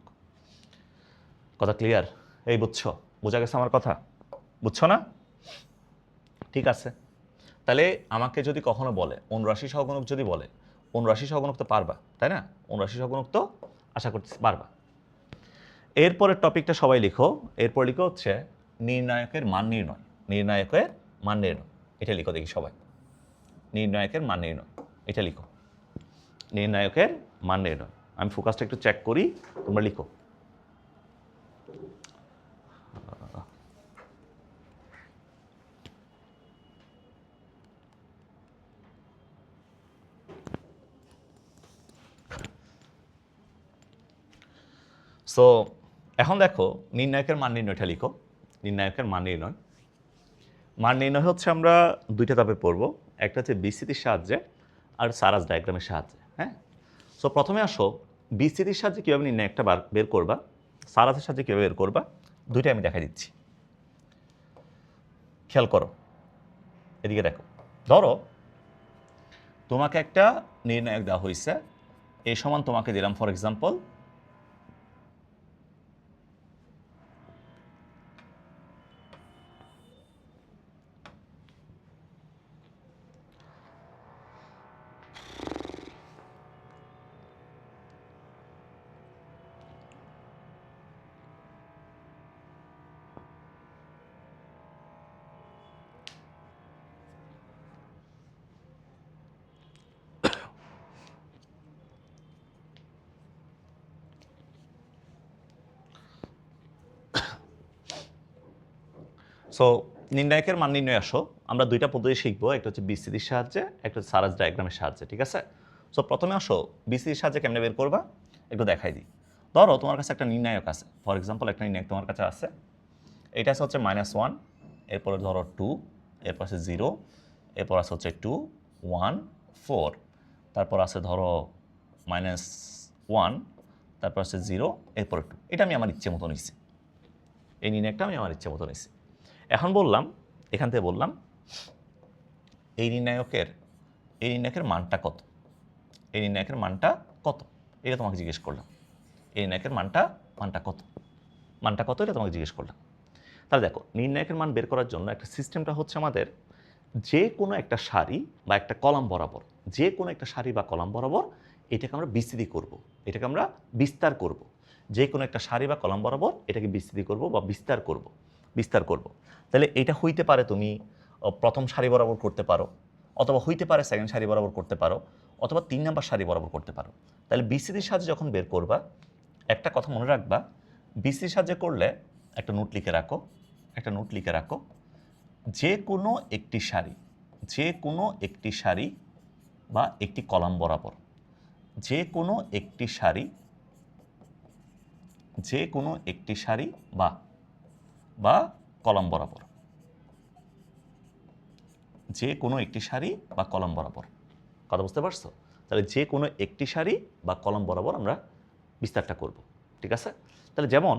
কথা ক্লিয়ার? এই বুঝছো? বোঝা গেছে আমার কথা? বুঝছো না? ঠিক আছে। তাহলে আমাকে যদি কখনো বলে অনুরাশি সহগুণক যদি বলে, অনুরাশি সহগুণক তো পারবা, তাই না? অনুরাশি সহগুণক তো আশা করতেছি পারবা। এরপরের টপিকটা সবাই লিখো। এরপর লিখো হচ্ছে নির্ণায়কের মান নির্ণয়। নির্ণায়কের মান নির্ণয়, এটা লিখো দেখি সবাই। নির্ণায়কের মান নির্ণয়, এটা লিখো। নির্ণায়কের মান নির্ণয়। আমি ফোকাসটা একটু চেক করি, তোমরা লিখো। সো এখন দেখো নির্ণায়কের মান নির্ণয়টা লিখো। নির্ণায়কের মান নির্ণয়। মান নির্ণয় হচ্ছে আমরা দুইটা ধাপে পড়বো, একটা হচ্ছে বিস্তৃতির সাহায্যে আর সারাস ডায়াগ্রামের সাহায্যে। হ্যাঁ, সো প্রথমে আসো বিস্তৃতির সাহায্যে কীভাবে নির্ণায়কটা বের করবা, সারাসের সাহায্যে কীভাবে বের করবা, দুইটা আমি দেখা দিচ্ছি। খেয়াল করো, এদিকে দেখো। ধরো তোমাকে একটা নির্ণায়ক দেওয়া হয়েছে, এই সমান তোমাকে দিলাম ফর এক্সাম্পল সো নির্ণায়কের মান নির্ণয় আসো আমরা দুইটা পদ্ধতি শিখবো, একটা হচ্ছে বিস্তৃতির সাহায্যে, একটা হচ্ছে সারাস ডায়াগ্রামের সাহায্যে। ঠিক আছে? সো প্রথমে আসো বিস্তৃতির সাহায্যে কেমনে বের করবা একটু দেখাই দিই। ধরো তোমার কাছে একটা নির্ণায়ক আছে, ফর এক্সাম্পল একটা নির্ণায়ক তোমার কাছে আছে, এটা আছে হচ্ছে -1, এরপরে ধরো 2, এরপর আছে 0, এরপর আছে হচ্ছে 2, 1, 4, তারপর আছে ধরো -1, তারপর আছে 0, এরপর 2। এটা আমি আমার ইচ্ছে মতো নিচ্ছি, এই নির্ণায়কটা আমি আমার ইচ্ছে মতো নিচ্ছি। এখন বললাম, এখান থেকে বললাম এই নির্ণায়কের মানটা কত, এই নির্ণায়কের মানটা কত, এটা তোমাকে জিজ্ঞেস করলাম। এই নির্ণায়কের মানটা কত এটা তোমাকে জিজ্ঞেস করলাম। তাহলে দেখো নির্ণায়কের মান বের করার জন্য একটা সিস্টেমটা হচ্ছে আমাদের যে কোনো একটা সারি বা একটা কলাম বরাবর, যে কোনো একটা সারি বা কলাম বরাবর এটাকে আমরা বিস্তৃতি করব, এটাকে আমরা বিস্তার করব। যে কোনো একটা সারি বা কলাম বরাবর এটাকে বিস্তৃতি করব বা বিস্তার করব। তাহলে এটা হইতে পারে তুমি প্রথম সারি বরাবর করতে পারো, অথবা হইতে পারে সেকেন্ড সারি বরাবর করতে পারো, অথবা 3 নাম্বার সারি বরাবর করতে পারো। তাহলে বিস্তৃতির সাহায্যে যখন বের করবা একটা কথা মনে রাখবা, বিস্তৃতির সাহায্যে করলে একটা নোট লিখে রাখো, যে কোনো একটি সারি বা একটি কলাম বরাবর, যে কোনো একটি সারি বা কলাম বরাবর, যে কোনো একটি সারি বা কলাম বরাবর। কথা বুঝতে পারছো? তাহলে যে কোনো একটি সারি বা কলাম বরাবর আমরা বিস্তারটা করব। ঠিক আছে? তাহলে যেমন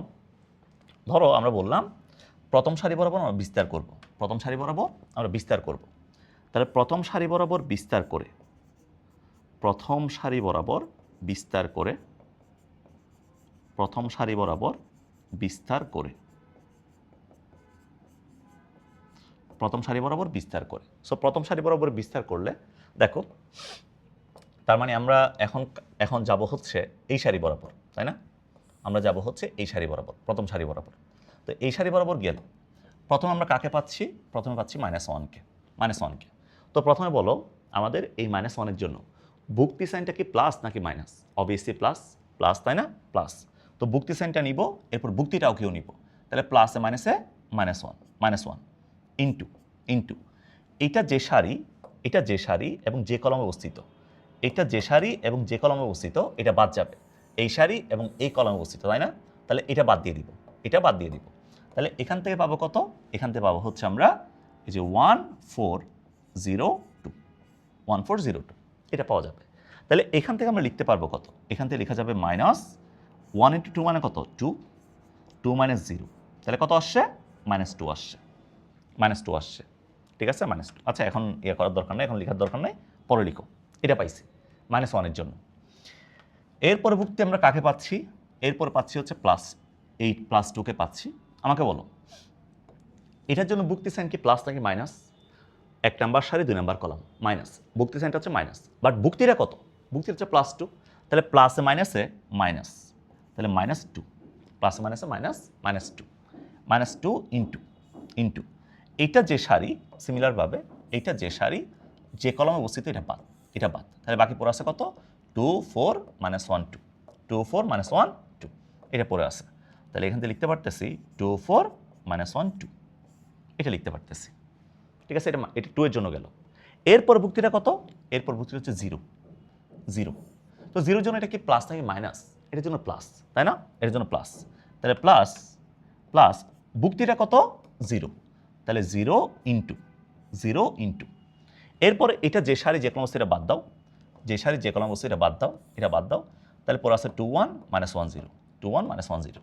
ধরো আমরা বললাম প্রথম সারি বরাবর আমরা বিস্তার করব, তাহলে প্রথম সারি বরাবর বিস্তার করে সো প্রথম সারি বরাবর বিস্তার করলে দেখো তার মানে আমরা এখন যাব হচ্ছে এই সারি বরাবর, তাই না? আমরা যাব হচ্ছে এই সারি বরাবর, প্রথম সারি বরাবর। তো এই সারি বরাবর গেল, প্রথমে আমরা কাকে পাচ্ছি? প্রথমে পাচ্ছি -1কে। তো প্রথমে বলো আমাদের এই -1-এর জন্য ভুক্তি সাইনটা কি প্লাস নাকি মাইনাস? অবভিয়াসলি প্লাস, তাই না? প্লাস। তো ভুক্তি সাইনটা নিব, এরপর ভুক্তিটাও কেউ নিব। তাহলে প্লাসে মাইনাসে -1 ইন্টু এটা যে সারি এবং যে কলমে অবস্থিত, এটা বাদ যাবে, এই সারি এবং এই কলমে অবস্থিত, তাই না? তাহলে এটা বাদ দিয়ে দিব। তাহলে এখান থেকে পাবো কত? এখান থেকে পাবো হচ্ছে আমরা এই যে 1402 এটা পাওয়া যাবে। তাহলে এখান থেকে আমরা লিখতে পারবো কত? এখান থেকে লেখা যাবে -1 × 2 মানে কত? 2, 2 - 0, তাহলে কত আসছে? -2 আসছে। ঠিক আছে? -2। আচ্ছা এখন করার দরকার নেই, এখন লেখার দরকার নেই, পরে লিখো। এটা পাইছি -1-এর জন্য। এরপরে ভুক্তি আমরা কাকে পাচ্ছি? এরপর পাচ্ছি হচ্ছে +8 + 2কে পাচ্ছি। আমাকে বলো এটার জন্য ভুক্তি সাইন কি প্লাস নাকি মাইনাস? 1 নাম্বার সারি 2 নাম্বার কলাম মাইনাস, ভুক্তি সাইনটা হচ্ছে মাইনাস, বাট ভুক্তিটা কত? ভুক্তি হচ্ছে +2, তাহলে প্লাসে মাইনাসে মাইনাস, তাহলে -2, প্লাসে মাইনাসে -2, -2 ইন্টু এইটা যে সারি, সিমিলারভাবে এইটা যে সারি যে কলমে অবস্থিত এটা বাদ, তাহলে বাকি পড়ে আছে কত? 2 4 -1 2, 2 4 -1 2, এটা পড়ে আছে। তাহলে এখান থেকে লিখতে পারতেছি 2 4 -1 2, এটা লিখতে পারতেছি। ঠিক আছে, এটা 2 এর জন্য গেল। এরপর ভুক্তিটা কত? এরপর ভুক্তি হচ্ছে 0 0, তো 0 এর জন্য এটা কি প্লাস নাকি মাইনাস? এটার জন্য প্লাস, তাই না? এটার জন্য প্লাস, তাহলে প্লাস ভুক্তিটা কত? 0, তাহলে 0 ইন্টু এরপরে এটা যে সারি যে কলম সেটা বাদ দাও, যে সারি যে কলম এটা বাদ দাও, তাহলে পরে আছে 2 1 -1 0, 2 1 -1 0,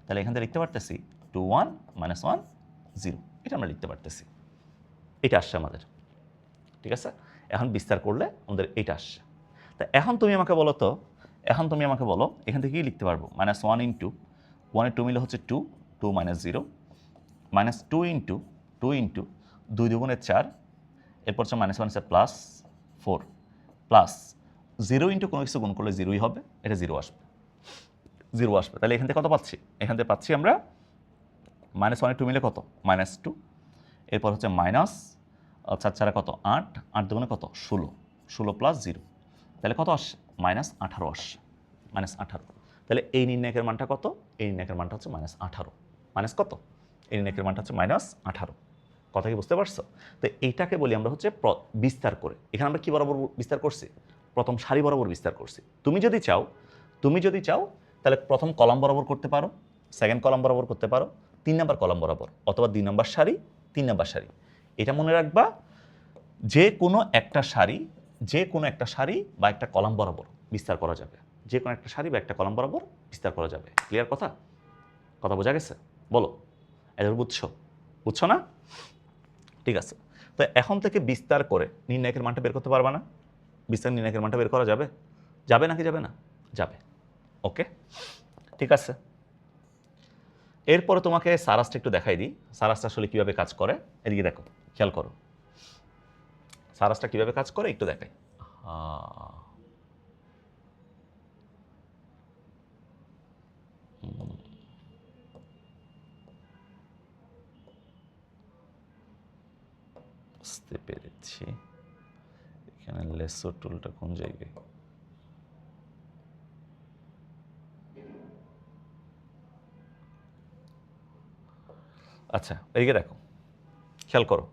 তাহলে এখান থেকে লিখতে পারতেছি 2 1 -1 0, এটা আমরা লিখতে পারতেছি। এটা আসছে আমাদের, ঠিক আছে? এখন বিস্তার করলে আমাদের এটা আসছে। তা এখন তুমি আমাকে বলো তো, এখান থেকে কি লিখতে পারবো? -1 ইন্টু 1 এর 2 মিলে হচ্ছে 2, 2 -0, -2 ইন্টু 2 দুগুণে 4, এরপর হচ্ছে -1 আছে +4, প্লাস 0 ইন্টু কোনো কিছু গুণ করলে 0ই হবে, এটা 0 আসবে। তাহলে এখান থেকে কত পাচ্ছি? এখান থেকে পাচ্ছি আমরা -1 এর 2 মিলে কত? -2, এরপর হচ্ছে মাইনাস 4 4 কত? 8, 8 দুগুণে কত? 16, 16 + 0, তাহলে কত আসছে? -18 আসছে, -18। তাহলে এই নির্ণায়কের মানটা কত? এই নির্ণায়কের মানটা হচ্ছে -18, মাইনাস কত? এই নির্ণায়কের মানটা হচ্ছে -18। কথা কি বুঝতে পারছো? তো এইটাকে বলি আমরা হচ্ছে বিস্তার করে। এখানে আমরা কি বরাবর বিস্তার করছি? প্রথম সারি বরাবর বিস্তার করছি। তুমি যদি চাও তাহলে প্রথম কলাম বরাবর করতে পারো, সেকেন্ড কলাম বরাবর করতে পারো, 3 নাম্বার কলাম বরাবর, অথবা 2 নাম্বার সারি 3 নাম্বার সারি। এটা মনে রাখবা, যে কোনো একটা সারি বা একটা কলাম বরাবর বিস্তার করা যাবে, যে কোনো একটা সারি বা একটা কলাম বরাবর বিস্তার করা যাবে। ক্লিয়ার কথা বোঝা গেছে? বলো, এদের বুঝছো না? ঠিক আছে, তো এখন থেকে বিস্তার করে নির্ণায়কের মানটা বের করতে পারবা না? বিস্তার নির্ণায়কের মানটা বের করা যাবে? যাবে নাকি যাবে না? যাবে। ওকে, ঠিক আছে। এরপরে তোমাকে সারাসটা একটু দেখাই দিই, সারাসটা আসলে কীভাবে কাজ করে। এদিকে দেখো, খেয়াল করো সারাসটা কীভাবে কাজ করে একটু দেখাই। বুঝতে পেরেছি, এখানে লেসো টুলটা কোন জায়গায়? আচ্ছা, এদিকে দেখো, খেয়াল করো।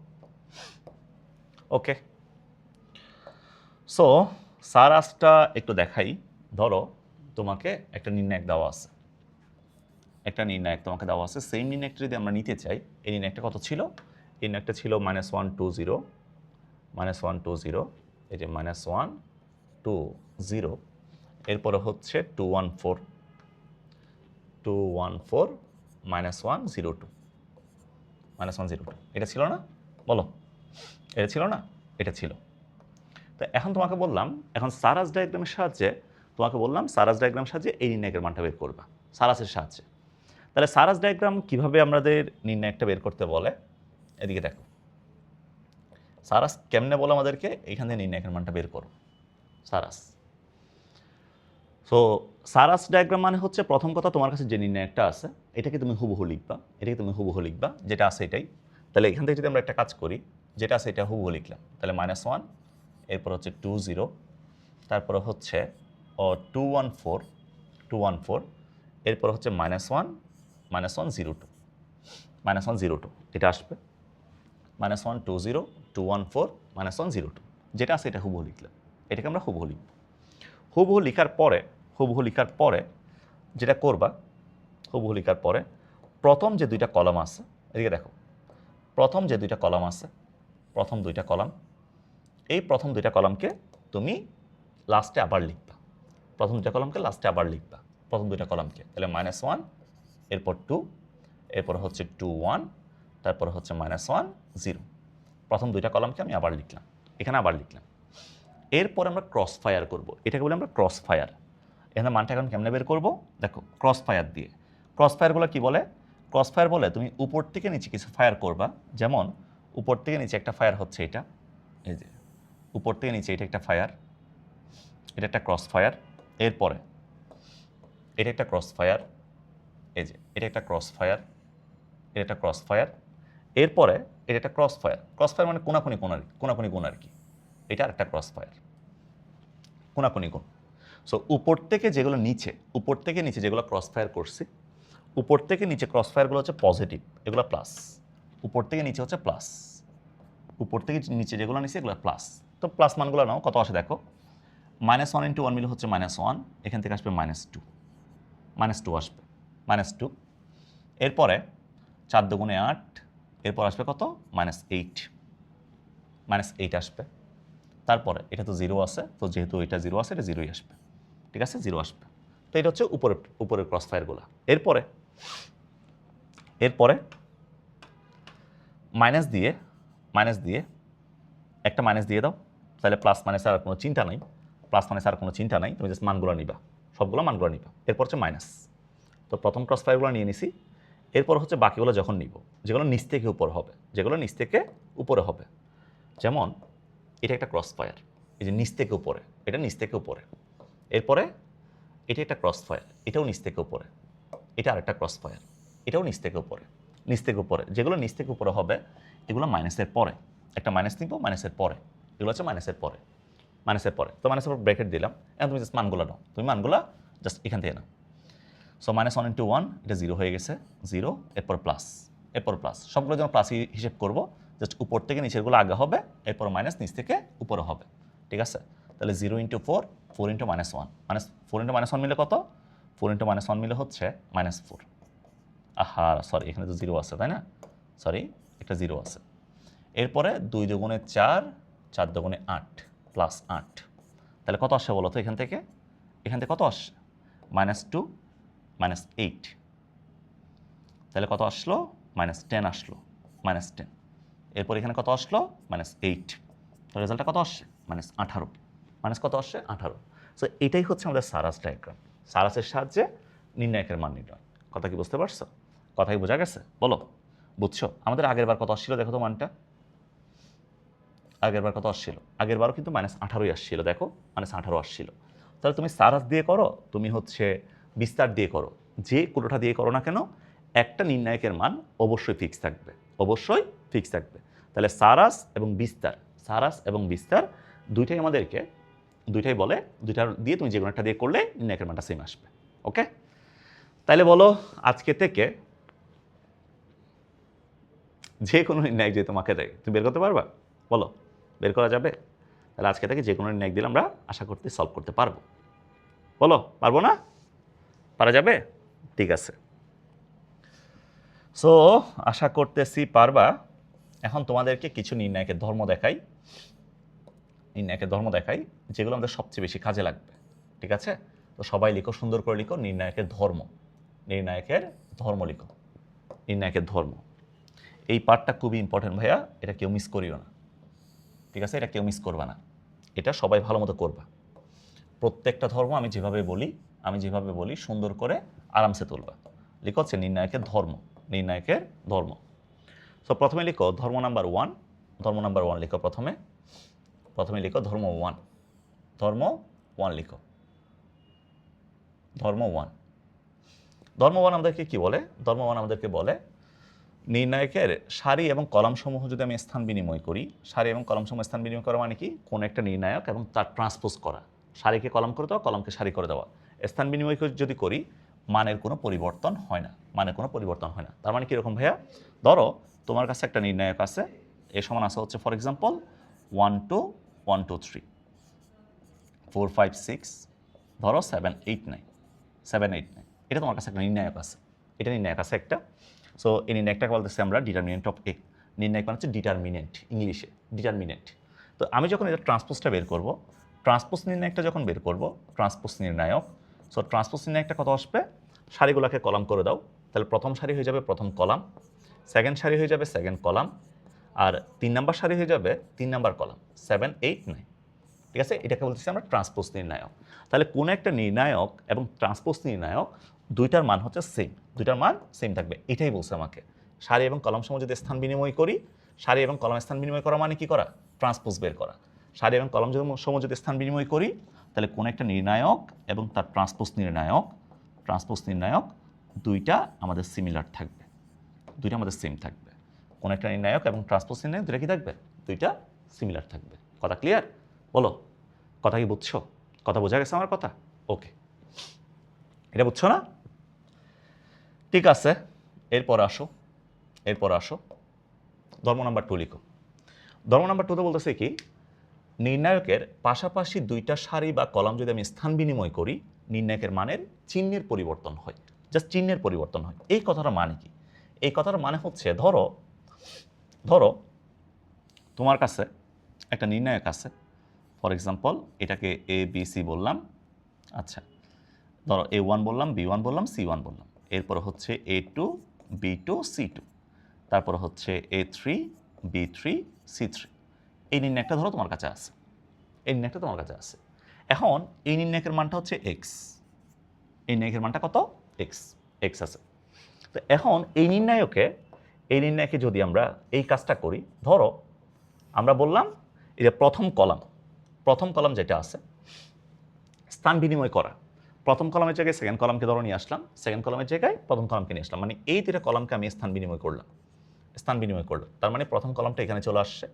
ওকে, সো সারাসটা একটু দেখাই। ধরো তোমাকে একটা নির্ণায়ক দেওয়া আছে, সেই নির্ণায়কটা যদি আমরা নিতে চাই, এই নির্ণায়কটা কত ছিল? এই নির্ণায়কটা ছিল -1 2 0, এই যে -1 2 0, এরপরে হচ্ছে 2 1 4 -1 0 2, -1 0 2, এটা ছিল না? বলো, এটা ছিল না? এটা ছিল। তো এখন তোমাকে বললাম, এখন সারাস ডায়াগ্রামের সাহায্যে এই নির্ণায়কের মানটা বের করবা, সারাসের সাহায্যে। তাহলে সারাস ডায়াগ্রাম কিভাবে আমাদের নির্ণায়কটা বের করতে বলে? এদিকে দেখো, সারাস কেমনে বলে আমাদেরকে? এইখান থেকে নির্ণায়কের মানটা বের করো, সারাস। সো সারাস ডায়াগ্রাম মানে হচ্ছে, প্রথম কথা তোমার কাছে যে নির্ণায়কটা আছে এটাকে তুমি হুবহু লিখবা, যেটা আছে এটাই। তাহলে এখান থেকে যদি আমরা একটা কাজ করি, যেটা আছে এটা হুবহু লিখলাম, তাহলে -1, এরপর হচ্ছে 2 0, তারপরে হচ্ছে 2 1 4, এরপর হচ্ছে -1 0 2, এটা আসবে। -1 2 0 2 1 4 -1 0 2, যেটা আছে এটা হুবহু লিখলাম। এটাকে আমরা হুবহু লিখব। হুবহু লিখার পরে যেটা করবা, প্রথম যে দুইটা কলাম আছে, এদিকে দেখো, প্রথম দুইটা কলাম, এই প্রথম দুইটা কলামকে তুমি লাস্টে আবার লিখবা, প্রথম দুইটা কলামকে। তাহলে -1, এরপর 2, এরপর হচ্ছে 2 1, তারপর হচ্ছে -1 0, প্রথম দুইটা কলামকে আমি আবার লিখলাম, এখানে আবার লিখলাম। এরপর আমরা ক্রস ফায়ার করবো, এটাকে বলি আমরা ক্রস ফায়ার। এখানে মানটা এখন কেমনে বের করবো? দেখো, ক্রস ফায়ার দিয়ে। ক্রস ফায়ারগুলো কী বলে? ক্রস ফায়ার বলে তুমি উপর থেকে নিচে কিছু ফায়ার করবা, যেমন উপর থেকে নিচে একটা ফায়ার হচ্ছে এটা, এই যে উপর থেকে নিচে এটা একটা ফায়ার, এটা একটা ক্রস ফায়ার, এরপরে এটা একটা ক্রস ফায়ার, এই যে এটা একটা ক্রস ফায়ার, এটা একটা ক্রস ফায়ার, এরপরে এটা একটা ক্রস ফায়ার। ক্রস ফায়ার মানে কোনাকুনি কোণ আর কি, এটা একটা ক্রস ফায়ার, কোনাকুনি কোণ। সো উপর থেকে নিচে যেগুলো ক্রস ফায়ার করছি, উপর থেকে নিচে ক্রস ফায়ারগুলো হচ্ছে পজিটিভ, এগুলো প্লাস। উপর থেকে নিচে হচ্ছে প্লাস, উপর থেকে নিচে যেগুলো নিচে এগুলো প্লাস। তো প্লাস মানগুলো নাও, কত আসে দেখো, -1 × 1 মিলে হচ্ছে -1, এখান থেকে আসবে -2 আসবে, -2। এরপরে 4 × 2 = 8, এরপর আসবে কত, -8 আসবে। তারপরে এটা তো 0 আছে, তো যেহেতু এটা 0 আছে, এটা 0ই আসবে, ঠিক আছে, 0 আসবে। তো এটা হচ্ছে উপরের ক্রস ফায়ারগুলো। এরপরে মাইনাস দিয়ে একটা মাইনাস দিয়ে দাও, তাহলে প্লাস মাইনাস আর কোনো চিন্তা নাই, তুমি জাস্ট মানগুলো নিবা, সবগুলো মানগুলো নিবা। এরপর হচ্ছে মাইনাস, তো প্রথম ক্রস ফায়ারগুলো নিয়ে নিছি। এরপর হচ্ছে বাকিগুলো যখন নিব, যেগুলো নিচ থেকে উপরে হবে, যেমন এটা একটা ক্রস ফায়ার, এই যে নিচ থেকে উপরে, এটা নিচ থেকে উপরে। এরপরে এটা একটা ক্রস ফায়ার, এটাও নিচ থেকে উপরে। এটা আরেকটা ক্রস ফায়ার, এটাও নিচ থেকে উপরে। যেগুলো নিচ থেকে উপরে হবে এগুলো মাইনাসের পরে, একটা মাইনাস নিব মাইনাসের পরে, এগুলো হচ্ছে মাইনাসের পরে। তো মাইনাসের পর ব্র্যাকেট দিলাম। এখন তুমি জাস্ট মানগুলো নাও, জাস্ট এখান থেকে নাও। সো -1 × 1, এটা 0 হয়ে গেছে, 0, এরপর প্লাস, সবগুলো যেন প্লাসই হিসেব করব, জাস্ট উপর থেকে নিচেরগুলো আগে হবে, এরপর মাইনাস নিচ থেকে উপরে হবে, ঠিক আছে। তাহলে 0 × 4, 4 × -1, 4 × -1 মিলে কত, 4 × -1 মিলে হচ্ছে -4। আহা সরি, এখানে তো 0 আছে, তাই না, সরি, একটা 0 আছে। এরপরে 2 × 4, 4 × 8, +8। তাহলে কত আসছে বলো তো, এখান থেকে কত আসছে, -2, -8। তাহলে কত আসলো, -10 আসলো, -10। এরপর এখানে কত আসলো, -8। তাহলে রেজাল্টটা কত আসছে, -18। কত আসছে, 18। সো এটাই হচ্ছে আমাদের সারাস ডায়াগ্রাম। সারাসের সাহায্যে নির্ণায়কের মান নির্ণয়। কথা কি বুঝতে পারছো? কথা কি বোঝা গেছে? বলো, বুঝছো? আমাদের আগের বার কত আসছিল দেখো তো মানটা, আগের বার কত আসছিল, আগের বারও কিন্তু -18ই আসছিল, দেখো -18 আসছিল। তাহলে তুমি সারাস দিয়ে করো, তুমি হচ্ছে বিস্তার দিয়ে করো, যে কোনোটা দিয়ে করো না কেন, একটা নির্ণায়কের মান অবশ্যই ফিক্স থাকবে। তাহলে সারাস এবং বিস্তার দুইটাই বলে, দুইটার দিয়ে তুমি যে কোনো একটা দিয়ে করলে নির্ণায়কের মানটা সেম আসবে। ওকে, তাহলে বলো আজকে থেকে যে কোনো নির্ণায়ক যে তোমাকে দেয় তুমি বের করতে পারবা, বলো বের করা যাবে? তাহলে আজকে থেকে যে কোনো নির্ণায়ক দিলে আমরা আশা করতে সলভ করতে পারবো, বলো পারবো না, পারা যাবে? ঠিক আছে, সো আশা করতেছি পারবা। এখন তোমাদেরকে কিছু নির্ণায়কের ধর্ম দেখাই, যেগুলো আমাদের সবচেয়ে বেশি কাজে লাগবে, ঠিক আছে? তো সবাই লিখো, সুন্দর করে লিখো, নির্ণায়কের ধর্ম। এই পার্টটা খুবই ইম্পর্টেন্ট ভাইয়া, এটা কেউ মিস করিও না, ঠিক আছে? এটা কেউ মিস করবা না, এটা সবাই ভালো মতো করবা। প্রত্যেকটা ধর্ম আমি যেভাবে বলি সুন্দর করে আরামসে তুলবা। লিখো হচ্ছে নির্ণায়কের ধর্ম। সো প্রথমে লিখো ধর্ম নাম্বার 1 লিখো, প্রথমে লিখো ধর্ম 1 লিখো। ধর্ম 1 আমাদেরকে কি বলে? ধর্ম 1 আমাদেরকে বলে নির্ণায়কের সারি এবং কলামসমূহ যদি আমি স্থান বিনিময় করি, মানে কি, কোন একটা নির্ণায়ক এবং তার ট্রান্সপোজ করা, সারিকে কলাম করে দেওয়া, কলামকে সারি করে দেওয়া, স্থান বিনিময় যদি করি, মানের কোনো পরিবর্তন হয় না। তার মানে কীরকম ভাইয়া? ধরো তোমার কাছে একটা নির্ণায়ক আছে, এ সমান আছে হচ্ছে ফর এক্সাম্পল 1 2 1 2 3 4 5 6, ধরো 7 8 9, এটা তোমার কাছে একটা নির্ণায়ক আছে, একটা। সো এই নির্ণায়কটাকে বলতেছি আমরা ডিটারমিনেন্ট অফ এ। নির্ণায়ক মানে হচ্ছে ডিটারমিনেন্ট, ইংলিশে ডিটারমিনেন্ট। তো আমি যখন এটা ট্রান্সপোজটা বের করব, ট্রান্সপোজ নির্ণায়কটা সো ট্রান্সপোজ নির্ণায়কটা কত আসবে? সারিগুলোকে কলাম করে দাও, তাহলে প্রথম সারি হয়ে যাবে প্রথম কলাম, সেকেন্ড সারি হয়ে যাবে সেকেন্ড কলাম, আর 3 নাম্বার সারি হয়ে যাবে 3 নাম্বার কলাম, 7 8 9, ঠিক আছে? এটাকে বলতেছি আমরা ট্রান্সপোজ নির্ণায়ক। তাহলে কোন একটা নির্ণায়ক এবং ট্রান্সপোজ নির্ণায়ক দুইটার মান হচ্ছে সেম, দুইটার মান সেম থাকবে, এটাই বলছে আমাকে। সারি এবং কলাম সমূহ যদি স্থান বিনিময় করি, সারি এবং কলাম স্থান বিনিময় করা মানে কি করা? ট্রান্সপোজ বের করা। সারি এবং কলাম সমূহ যদি স্থান বিনিময় করি, তাহলে কোন একটা নির্ণায়ক এবং তার ট্রান্সপোজ নির্ণায়ক দুইটা আমাদের সিমিলার থাকবে, দুইটা আমাদের সেম থাকবে। কোন একটা নির্ণায়ক এবং ট্রান্সপোজ নির্ণায়ক দুইটা কি থাকবে? দুইটা সিমিলার থাকবে। কথা ক্লিয়ার? বলো, কথা কি বুঝছো? কথা বোঝা গেছে আমার কথা? ওকে, এটা বুঝছো না? ঠিক আছে, এরপর আসো ধর্ম নাম্বার 2 লিখো। ধর্ম নাম্বার 2তে বলতেছে কি, নির্ণায়কের পাশাপাশি দুইটা সারি বা কলাম যদি আমি স্থান বিনিময় করি, নির্ণায়কের মানের চিহ্নের পরিবর্তন হয়, জাস্ট চিহ্নের পরিবর্তন হয়। এই কথাটা মানে কি? এই কথার মানে হচ্ছে, ধরো তোমার কাছে একটা নির্ণায়ক আছে, ফর এক্সাম্পল এটাকে এ বি সি বললাম, আচ্ছা ধরো A1 বললাম, B1 বললাম, C1 বললাম, এরপর হচ্ছে A2 B2 C2, তারপর হচ্ছে A3 B3 C3। এই নির্ণায়কটা ধরো তোমার কাছে আছে, এই নির্ণায়কটা তোমার কাছে আছে। এখন এই নির্ণায়কের মানটা হচ্ছে এক্স, এই নির্ণায়কের মানটা কত? এক্স আছে। তো এখন এই নির্ণায়কে যদি আমরা এই কাজটা করি, ধরো আমরা বললাম এটা প্রথম কলাম যেটা আছে স্থান বিনিময় করা, প্রথম কলামের জায়গায় সেকেন্ড কলামকে ধরো নিয়ে আসলাম, সেকেন্ড কলামের জায়গায় প্রথম কলামকে নিয়ে আসলাম, মানে এই দুইটা কলামকে আমি স্থান বিনিময় করলাম। তার মানে প্রথম কলামটা এখানে চলে আসছে,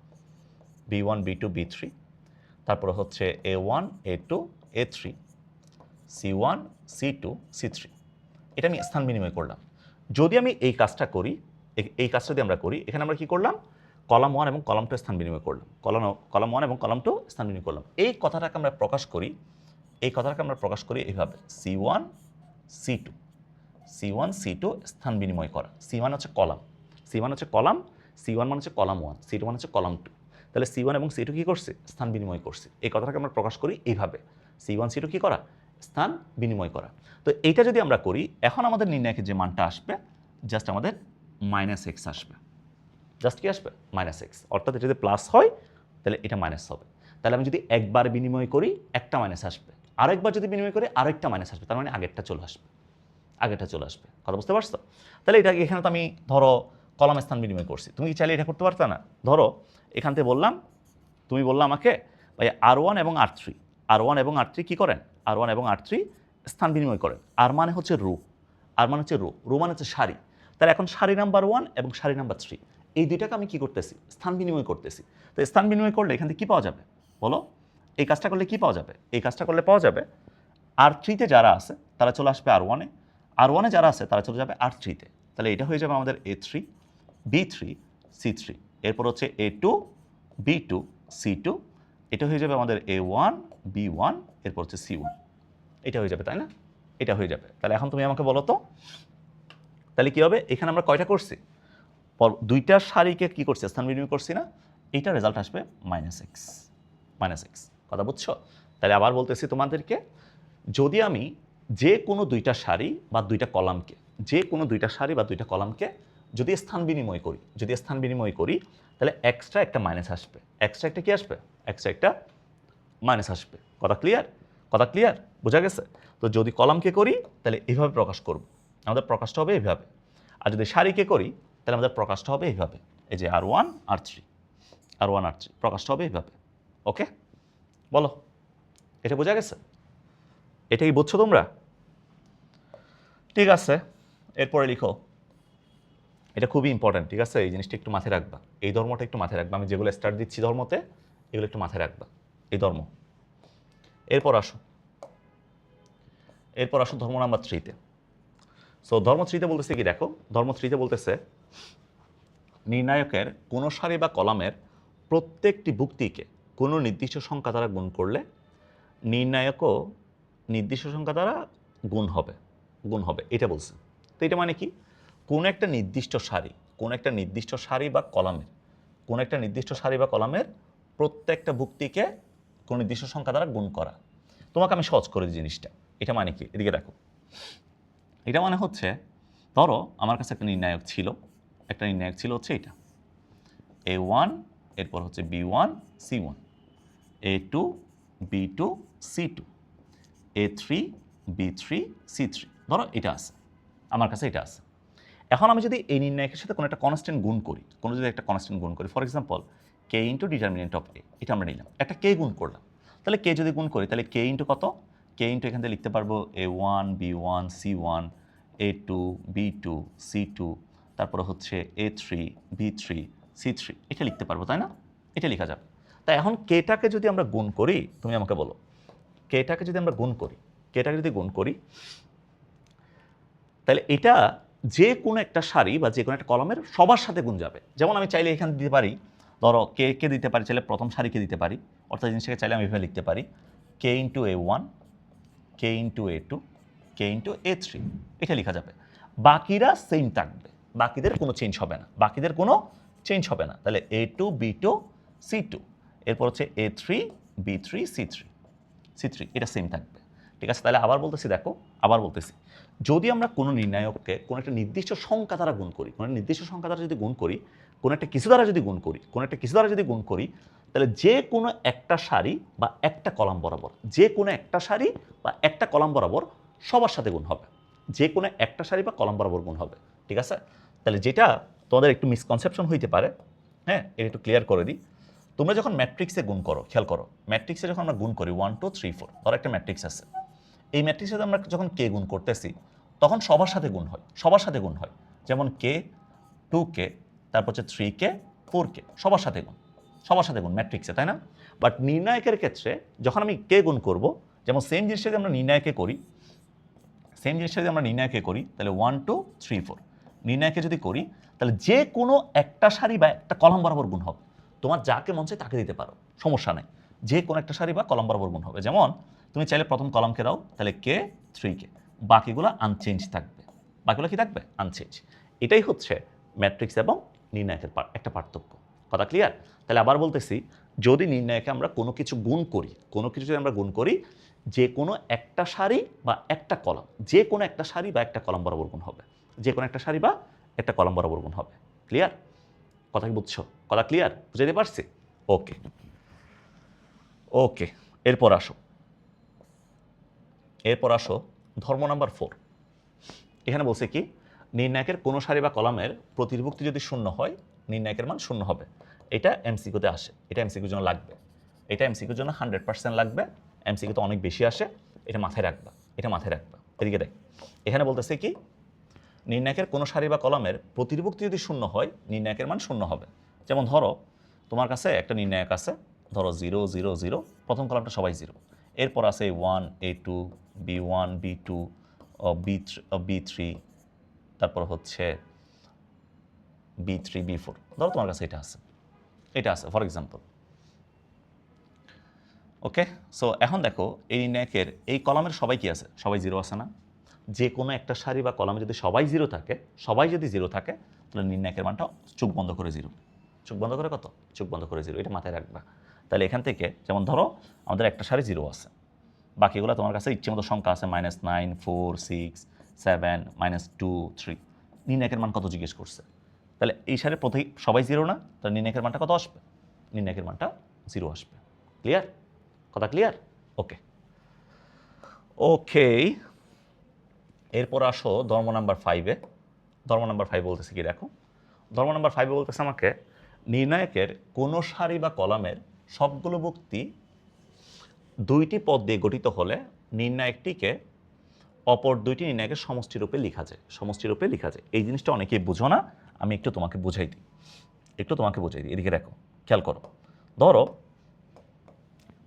B1 B2 B3, তারপরে হচ্ছে A1 A2 A3 C1 C2 C3, এটা আমি স্থান বিনিময় করলাম। যদি আমি এই কাজটা করি, এই কাজটা যদি আমরা করি, এখানে আমরা কি করলাম? কলাম 1 এবং কলাম 2 স্থান বিনিময় করলাম, কলাম 1 এবং কলাম 2 স্থান বিনিময় করলাম। এই কথাটাকে আমরা প্রকাশ করি এইভাবে, C1 C2 স্থান বিনিময় করা। C1 হচ্ছে কলাম, C1 মানে হচ্ছে কলাম 1, C2 মানে হচ্ছে কলাম 2। তাহলে C1 এবং C2 কি করছে? স্থান বিনিময় করছে। এই কথাটাকে আমরা প্রকাশ করি এইভাবে, C1 C2 কি করা? স্থান বিনিময় করা। তো এইটা যদি আমরা করি, এখন আমাদের নির্ণায়কের যে মানটা আসবে, জাস্ট আমাদের -x আসবে। জাস্ট কি আসবে? -x। অর্থাৎ এটা যদি প্লাস হয় তাহলে এটা মাইনাস হবে। তাহলে আমি যদি একবার বিনিময় করি একটা মাইনাস আসবে, আরেকবার যদি বিনিময় করি আরেকটা মাইনাস আসবে, তার মানে আগেরটা চলে আসবে। কথা বুঝতে পারছো? তাহলে এটা এখানে তো আমি ধরো কলাম স্থান বিনিময় করছি, তুমি কি চাইলে এটা করতে পারতা না? ধরো এখান থেকে বললাম, তুমি বললাম আমাকে ভাই R1 এবং R3 কি করেন? R1 এবং R3 স্থান বিনিময় করেন। আর মানে হচ্ছে রো মানে হচ্ছে সারি। তাহলে এখন সারি নাম্বার 1 এবং সারি নাম্বার 3 এই দুইটাকে আমি কি করতেছি? স্থান বিনিময় করতেছি। তো স্থান বিনিময় করলে এখান থেকে কী পাওয়া যাবে বলো? এই কাজটা করলে কি পাওয়া যাবে? এই কাজটা করলে পাওয়া যাবে R3-তে যারা আছে তারা চলে আসবে R1-এ, R1-এ যারা আছে তারা চলে যাবে R3-তে। তাহলে এটা হয়ে যাবে আমাদের A3 B3 C3, এরপর হচ্ছে A2 B2 C2, এটা হয়ে যাবে আমাদের A1 B1, এরপর হচ্ছে C1। এটা হয়ে যাবে, তাই না? এটা হয়ে যাবে। তাহলে এখন তুমি আমাকে বলো তো, তাহলে কি হবে? এখানে আমরা কয়টা করছি? দুইটা সারিকে কি করছি? স্থান বিনিময় করছি না? এইটা রেজাল্ট আসবে -x। কথা বুঝছো? তাহলে আবার বলতেছি তোমাদেরকে, যদি আমি যে কোনো দুইটা সারি বা দুইটা কলামকে যদি স্থান বিনিময় করি তাহলে এক্সট্রা একটা মাইনাস আসবে, এক্সট্রা একটা কি আসবে? এক্সট্রা একটা মাইনাস আসবে। কথা ক্লিয়ার? বোঝা গেছে? তো যদি কলামকে করি তাহলে এইভাবে প্রকাশ করব, আমাদের প্রকাশটা হবে এইভাবে। আর যদি সারিকে করি তাহলে আমাদের প্রকাশটা হবে এইভাবে, এই যে R1 R3 প্রকাশটা হবে এইভাবে। ওকে, বলো এটা বোঝা গেছে? এটা কি বুঝছো তোমরা? ঠিক আছে, এরপরে লিখো, এটা খুবই ইম্পর্ট্যান্ট। ঠিক আছে, এই জিনিসটা একটু মাথায় রাখবা, এই ধর্মটা একটু মাথায় রাখবা। আমি যেগুলো স্টার্ট দিচ্ছি ধর্মতে, এগুলো একটু মাথায় রাখবা, এই ধর্ম। এরপর আসো ধর্ম নাম্বার 3-তে। সো ধর্ম 3-তে বলতেছে কি দেখো, ধর্ম 3-তে বলতেছে নির্ণায়কের কোনো সারি বা কলামের প্রত্যেকটি ভুক্তিকে কোনো নির্দিষ্ট সংখ্যা দ্বারা গুণ করলে নির্ণায়কও নির্দিষ্ট সংখ্যা দ্বারা গুণ হবে, এটা বলছে। তো এটা মানে কি? কোন একটা নির্দিষ্ট সারি বা কলামের প্রত্যেকটা ভুক্তিকে কোনো নির্দিষ্ট সংখ্যা দ্বারা গুণ করা। তোমাকে আমি সহজ করে দিই জিনিসটা। এটা মানে কি? এদিকে দেখো, এটা মানে হচ্ছে, ধরো আমার কাছে একটা নির্ণায়ক ছিল হচ্ছে এটা A1, এরপর হচ্ছে B1 C1, A2 B2 C2, A3 B3 C3, ধরো এটা আছে, আমার কাছে এটা আছে। এখন আমি যদি এই নির্ণায়কের সাথে কোনো একটা কনস্ট্যান্ট গুণ করি, কোনো যদি একটা কনস্ট্যান্ট গুণ করি, for example k into determinant of a, এটা আমরা নিলাম, একটা কে গুণ করলাম, তাহলে কে যদি গুণ করি তাহলে কে ইন্টু কত, কে ইন্টু এখান থেকে লিখতে পারবো A1 B1 C1 A2 B2 C2, তারপরে হচ্ছে A3 B3 C3, এটা লিখতে পারবো, তাই না? এটা লেখা যাবে। তাই এখন কেটাকে যদি আমরা গুণ করি, তুমি আমাকে বলো, কেটাকে যদি আমরা গুণ করি, কেটাকে যদি গুণ করি, তাহলে এটা যে কোনো একটা সারি বা যে কোনো একটা কলামের সবার সাথে গুণ যাবে। যেমন আমি চাইলে এখানে দিতে পারি, ধরো কে কে দিতে পারি, চাইলে প্রথম সারিকে দিতে পারি, অর্থাৎ জিনিসটাকে চাইলে আমি এভাবে লিখতে পারি কে ইন্টু A1 কে ইন্টু A2 কে ইন্টু A3, এটা লেখা যাবে। বাকিরা সেম থাকবে, বাকিদের কোনো চেঞ্জ হবে না, বাকিদের কোনো চেঞ্জ হবে না। তাহলে A2 B2 C2, এরপর হচ্ছে A3 B3 C3, এটা সেম থাকবে। ঠিক আছে, তাহলে আবার বলতেছি, দেখো আবার বলতেছি, যদি আমরা কোনো নির্ণায়ককে কোনো একটা নির্দিষ্ট সংখ্যা দ্বারা গুণ করি, কোনো নির্দিষ্ট সংখ্যা দ্বারা যদি গুণ করি, কোনো একটা কিছু দ্বারা যদি গুণ করি, কোনো একটা কিছু দ্বারা যদি গুণ করি, তাহলে যে কোনো একটা সারি বা একটা কলাম বরাবর, যে কোনো একটা সারি বা একটা কলাম বরাবর সবার সাথে গুণ হবে, যে কোনো একটা সারি বা কলাম বরাবর গুণ হবে। ঠিক আছে, তাহলে যেটা তোমাদের একটু মিসকনসেপশন হইতে পারে, হ্যাঁ, এটা একটু ক্লিয়ার করে দিই। তোমরা যখন ম্যাট্রিক্সে গুণ করো, খেয়াল করো, ম্যাট্রিক্সে যখন আমরা গুণ করি 1 2 3 4, ধরো একটা ম্যাট্রিক্স আছে, এই ম্যাট্রিক্সের সাথে আমরা যখন কে গুণ করতেছি তখন সবার সাথে গুণ হয়, সবার সাথে গুণ হয়, যেমন কে 2K, তারপর হচ্ছে 3K 4K, সবার সাথে গুণ, সবার সাথে গুণ ম্যাট্রিক্সে, তাই না? বাট নির্ণায়কের ক্ষেত্রে যখন আমি কে গুণ করব, যেমন সেম জিনিসটা যদি আমরা নির্ণায়কে করি, সেম জিনিসটা যদি আমরা নির্ণায়কে করি, তাহলে 1 2 3 4 নির্ণায়কে যদি করি, তাহলে যে কোনো একটা সারি বা একটা কলাম বরাবর গুণ হবে। তোমার যাকে মন চায় তাকে দিতে পারো, সমস্যা নেই, যে কোনো একটা সারি বা কলাম বরাবর গুণ হবে। যেমন তুমি চাইলে প্রথম কলামকে দাও, তাহলে কে 3K, বাকিগুলো আনচেঞ্জ থাকবে, বাকিগুলো কি থাকবে? আনচেঞ্জ। এটাই হচ্ছে ম্যাট্রিক্স এবং নির্ণায়কের একটা পার্থক্য। কথা ক্লিয়ার? তাহলে আবার বলতেছি, যদি নির্ণায়কে আমরা কোনো কিছু গুণ করি, কোনো কিছু যদি আমরা গুণ করি, যে কোনো একটা সারি বা একটা কলাম, যে কোনো একটা সারি বা একটা কলাম বরাবর গুণ হবে, যে কোনো একটা সারি বা একটা কলাম বরাবর গুণ হবে। ক্লিয়ার? কথা কি বুঝছো? কথা ক্লিয়ার? বুঝাইতে পারছি? ওকে ওকে, এরপর আসো, এরপর আসো ধর্ম নাম্বার 4। এখানে বলছে কি, নির্ণায়কের কোনো সারি বা কলামের প্রতিবিভক্তি যদি শূন্য হয়, নির্ণায়কের মান শূন্য হবে। এটা এমসিকিউতে আসে, এটা এমসিকিউর জন্য লাগবে, এটা এমসিকিউর জন্য 100% লাগবে, এমসিকিউতে অনেক বেশি আসে, এটা মাথায় রাখবা, এটা মাথায় রাখবা। এদিকে দেখ, এখানে বলতেছে কি, নির্ণায়কের কোনো সারি বা কলামের প্রতিবিভক্তি যদি শূন্য হয়, নির্ণায়কের মান শূন্য হবে। যেমন ধরো তোমার কাছে একটা নির্ণায়ক আছে, ধরো 0 0 0, প্রথম কলামটা সবাই 0, এরপর আছে A1 A2 B1 B2 B3, তারপর হচ্ছে B3 B4, ধরো তোমার কাছে এটা আছে, এটা আছে ফর এক্সাম্পল। ওকে, সো এখন দেখো এই নির্ণায়কের এই কলামের সবাই কি আছে? সবাই 0 আছে না? যে কোনো একটা সারি বা কলামে যদি সবাই 0 থাকে, সবাই যদি 0 থাকে, তাহলে নির্ণায়কের মানটা চোখ বন্ধ করে 0, চোখ বন্ধ করে কত? চোখ বন্ধ করে 0, এটা মাথায় রাখবা। তাহলে এখান থেকে যেমন ধরো আমাদের একটা সারি 0 আছে, বাকিগুলো তোমার কাছে ইচ্ছে মতো সংখ্যা আছে, -9 4 6 7 -2 3, নির্ণায়কের মান কত জিজ্ঞেস করছে? তাহলে এই সারির প্রতি সবাই 0 না, তাহলে নির্ণায়কের মানটা কত আসবে? নির্ণায়কের মানটা 0 আসবে। ক্লিয়ার? কথা ক্লিয়ার? ওকে ওকে, এরপর আসো ধর্ম নাম্বার 5-এ। ধর্ম নাম্বার 5 বলতেছে কি, দেখো ধর্ম নাম্বার 5 বলতেছে আমাকে, নির্ণায়কের কোনো সারি বা কলামের সবগুলো ভুক্তি দুইটি পদ দিয়ে গঠিত হলে নির্ণায়কটিকে অপর দুইটি নির্ণায়কের সমষ্টিরূপে লেখা যায়, সমষ্টিরূপে লেখা যায়। এই জিনিসটা অনেকেই বুঝো না, আমি একটু তোমাকে বুঝাই দিই, একটু তোমাকে বুঝাই দিই। এদিকে দেখো, খেয়াল করো, ধরো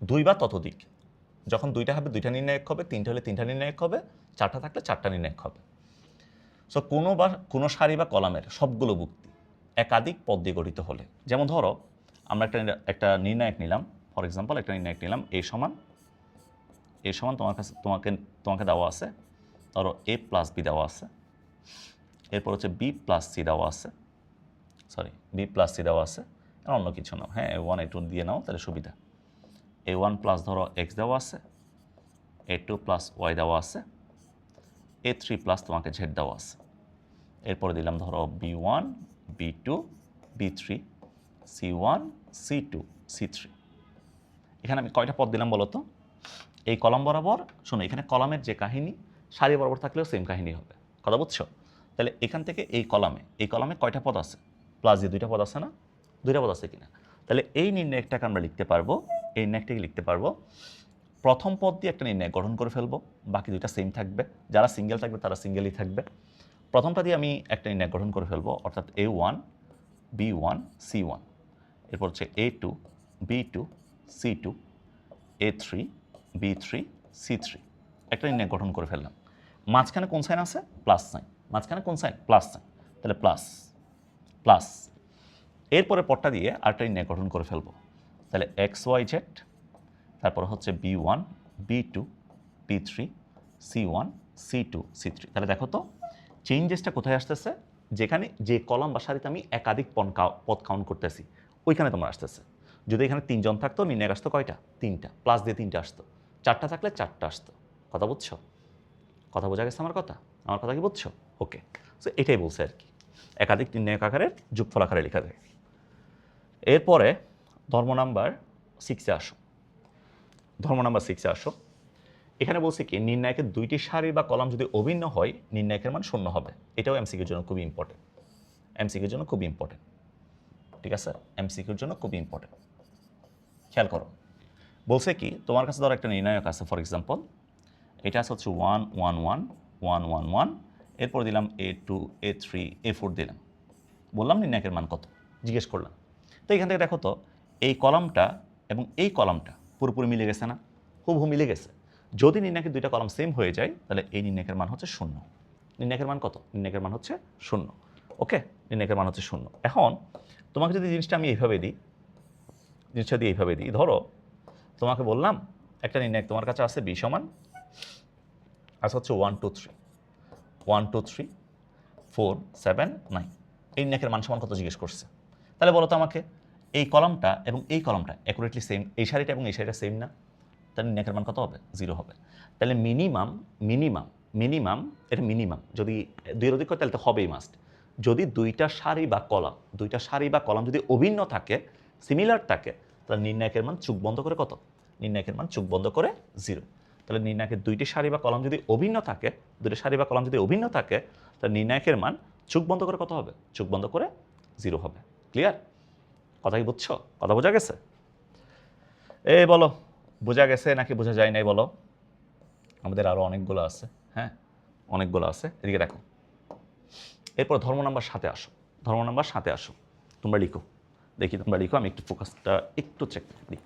দুই বা ততোধিক, যখন দুইটা হবে দুইটা নির্ণায়ক হবে, তিনটা হলে তিনটা নির্ণায়ক হবে, চারটা থাকলে চারটা নির্ণায়ক হবে। সো কোনো সারি বা কলামের সবগুলো ভুক্তি একাধিক পদ দিয়ে গঠিত হলে, যেমন ধরো আমরা একটা নির্ণায়ক নিলাম, ফর এক্সাম্পল একটা নির্ণায়ক নিলাম এ সমান তোমার কাছে তোমাকে দেওয়া আছে, ধরো A প্লাস বি দেওয়া আছে, এরপর হচ্ছে B প্লাস সি দেওয়া আছে, সরি B প্লাস সি দেওয়া আছে, অন্য কিছু নাও, হ্যাঁ A1 A2 দিয়ে নাও তাহলে সুবিধা। A1 প্লাস ধরো X দেওয়া আছে, A2 প্লাস Y দেওয়া আছে, A3 প্লাস তোমাকে Z দেওয়া আছে, এরপরে দিলাম ধরো B1 B2 B3 C1 C2 C3। এখানে আমি কয়টা পদ দিলাম বলো তো? এই কলাম বরাবর, শোনো এখানে কলামের যে কাহিনী, সারি বরাবর থাকলেও সেম কাহিনী হবে। কথা বুঝছো? তাহলে এখান থেকে এই কলামে কয়টা পদ আছে? প্লাস দিয়ে 2টা পদ আছে না? 2টা পদ আছে কিনা? তাহলে এই নির্ণায়কটাকে আমরা লিখতে পারবো, এই নির্ণায়কটাকে লিখতে পারবো, প্রথম পদ দিয়ে একটা নির্ণায়ক গঠন করে ফেলবো, বাকি 2টা সেম থাকবে, যারা সিঙ্গেল থাকবে তারা সিঙ্গেলই থাকবে। প্রথমটা দিয়ে আমি একটা নির্ণায়ক গঠন করে ফেলবো, অর্থাৎ A1 B1 C1, এরপর হচ্ছে A2 B2 C2 A3 B3 C3, একটা নির্ণায়ক গঠন করে ফেললাম। মাঝখানে কোন সাইন আছে? Plus sign. মাঝখানে কোন সাইন? Plus sign. তাহলে প্লাস প্লাস, এরপরে পদটা দিয়ে আরেকটা নির্ণায়ক গঠন করে ফেলবো, তাহলে XYZ, তারপর হচ্ছে B1 B2 B3 C1 C2 C3। তাহলে দেখো তো চেঞ্জেসটা কোথায় আসতেছে? যেখানে যে কলাম বা সারিতে আমি একাধিক পদ কাউন্ট করতেছি ওইখানে তোমার আসতেছে। যদি এখানে 3 জন থাকতো নির্ণায়ক আসতো কয়টা? 3টা, প্লাস দিয়ে 3টা আসতো। 4টা থাকলে 4টা আসতো। কথা বুঝছো? কথা বোঝা গেছে আমার কথা? আমার কথা কি বুঝছো? ওকে, সো এটাই বলছে আর কি, একাধিক নির্ণায়ক আকারের যোগফল আকারে লেখা যায়। এরপরে ধর্ম নাম্বার 6-এ আসো। ধর্ম নাম্বার 6-এ আসো। এখানে বলছে কি, নির্ণায়কের 2টি সারি বা কলাম যদি অভিন্ন হয় নির্ণায়কের মান 0 হবে। এটাও এমসিকিউর জন্য খুবই ইম্পর্টেন্ট, এমসিকিউর জন্য খুব ইম্পর্টেন্ট। ঠিক আছে, এমসিকিউর জন্য খুব ইম্পর্টেন্ট। খেয়াল করো, বলছে কি, তোমার কাছে ধরো একটা নির্ণায়ক আছে, ফর এক্সাম্পল এটা আছে হচ্ছে 1 1 1 1 1 1, এরপর দিলাম A2 A3 A4 দিলাম, বললাম নির্ণায়কের মান কত, জিজ্ঞেস করলাম। তো এখান থেকে দেখো তো এই কলামটা এবং এই কলামটা পুরোপুরি মিলে গেছে না? হুবহু মিলে গেছে। যদি নির্ণায়কের 2টা কলাম সেম হয়ে যায় তাহলে এই নির্ণায়কের মান হচ্ছে 0। নির্ণায়কের মান কত? নির্ণায়কের মান হচ্ছে 0। ওকে, নির্ণায়কের মান হচ্ছে 0। এখন তোমাকে যদি জিনিসটা আমি এইভাবে দিই, জিনিসটা দিয়ে এইভাবে দিই, ধরো তোমাকে বললাম একটা নির্ণায়ক তোমার কাছে আছে B সমান আচ্ছা হচ্ছে 1 2 3 1 2 3 4 7 9, এই নির্ণায়কের মান সমান কত জিজ্ঞেস করছে। তাহলে বলো তো আমাকে, এই কলামটা এবং এই কলামটা অ্যাকুরেটলি সেম, এই সারিটা এবং এই সারিটা সেম না? তাহলে নির্ণায়কের মান কত হবে? 0 হবে। তাহলে মিনিমাম মিনিমাম মিনিমাম, এটা মিনিমাম, যদি 2-এর অধিক হয় তাহলে তো হবেই মাস্ট। যদি 2টা সারি বা কলাম যদি অভিন্ন থাকে, সিমিলার থাকে, তাহলে নির্ণায়কের মান চোখ বন্ধ করে কত? নির্ণায়কের মান চোখ বন্ধ করে 0। তাহলে নির্ণায়কের 2টি সারি বা কলাম যদি অভিন্ন থাকে, 2টি সারি বা কলাম যদি অভিন্ন থাকে, তাহলে নির্ণায়কের মান চোখ বন্ধ করে কত হবে? চোখ বন্ধ করে 0 হবে। ক্লিয়ার? কথা কি বুঝছো? কথা বোঝা গেছে? বলো, বোঝা গেছে নাকি বোঝা যায় নাই বলো? আমাদের আরও অনেকগুলো আছে, হ্যাঁ অনেকগুলো আছে, এদিকে দেখো। এরপর ধর্ম নাম্বার 7-এ আসো। ধর্ম নাম্বার 7-এ আসো, তোমরা লিখো, দেখি তোমরা লিখো, আমি একটু ফোকাসটা একটু চেক করি।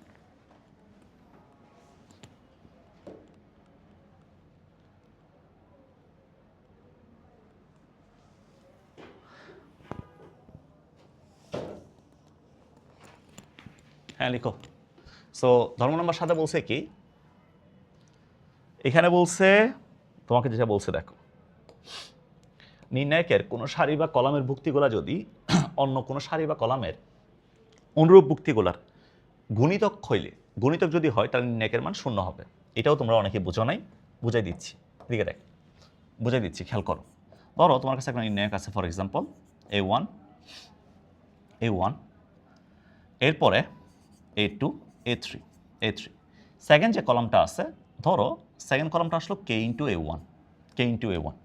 হ্যাঁ লিখো। সো ধর্ম নাম্বার 7-এ বলছে কি, এখানে বলছে তোমাকে যেটা বলছে দেখো, নির্ণায়কের কোনো সারি বা কলামের ভুক্তিগুলা যদি অন্য কোনো সারি বা কলামের অনুরূপ ভুক্তিগুলার গুণিতক হইলে, গুণিতক যদি হয় তাহলে নির্ণায়কের মান 0 হবে। এটাও তোমরা অনেকে বোঝো নাই, বুঝাই দিচ্ছি, এদিকে দেখ বুঝাই দিচ্ছি, খেয়াল করো। ধরো তোমার কাছে একটা নির্ণায়ক আছে, ফর এক্সাম্পল A1 A1, এরপরে A2 A3 A3, সেকেন্ড যে কলামটা আছে, ধরো সেকেন্ড কলামটা আসলো K into A1 K into A1,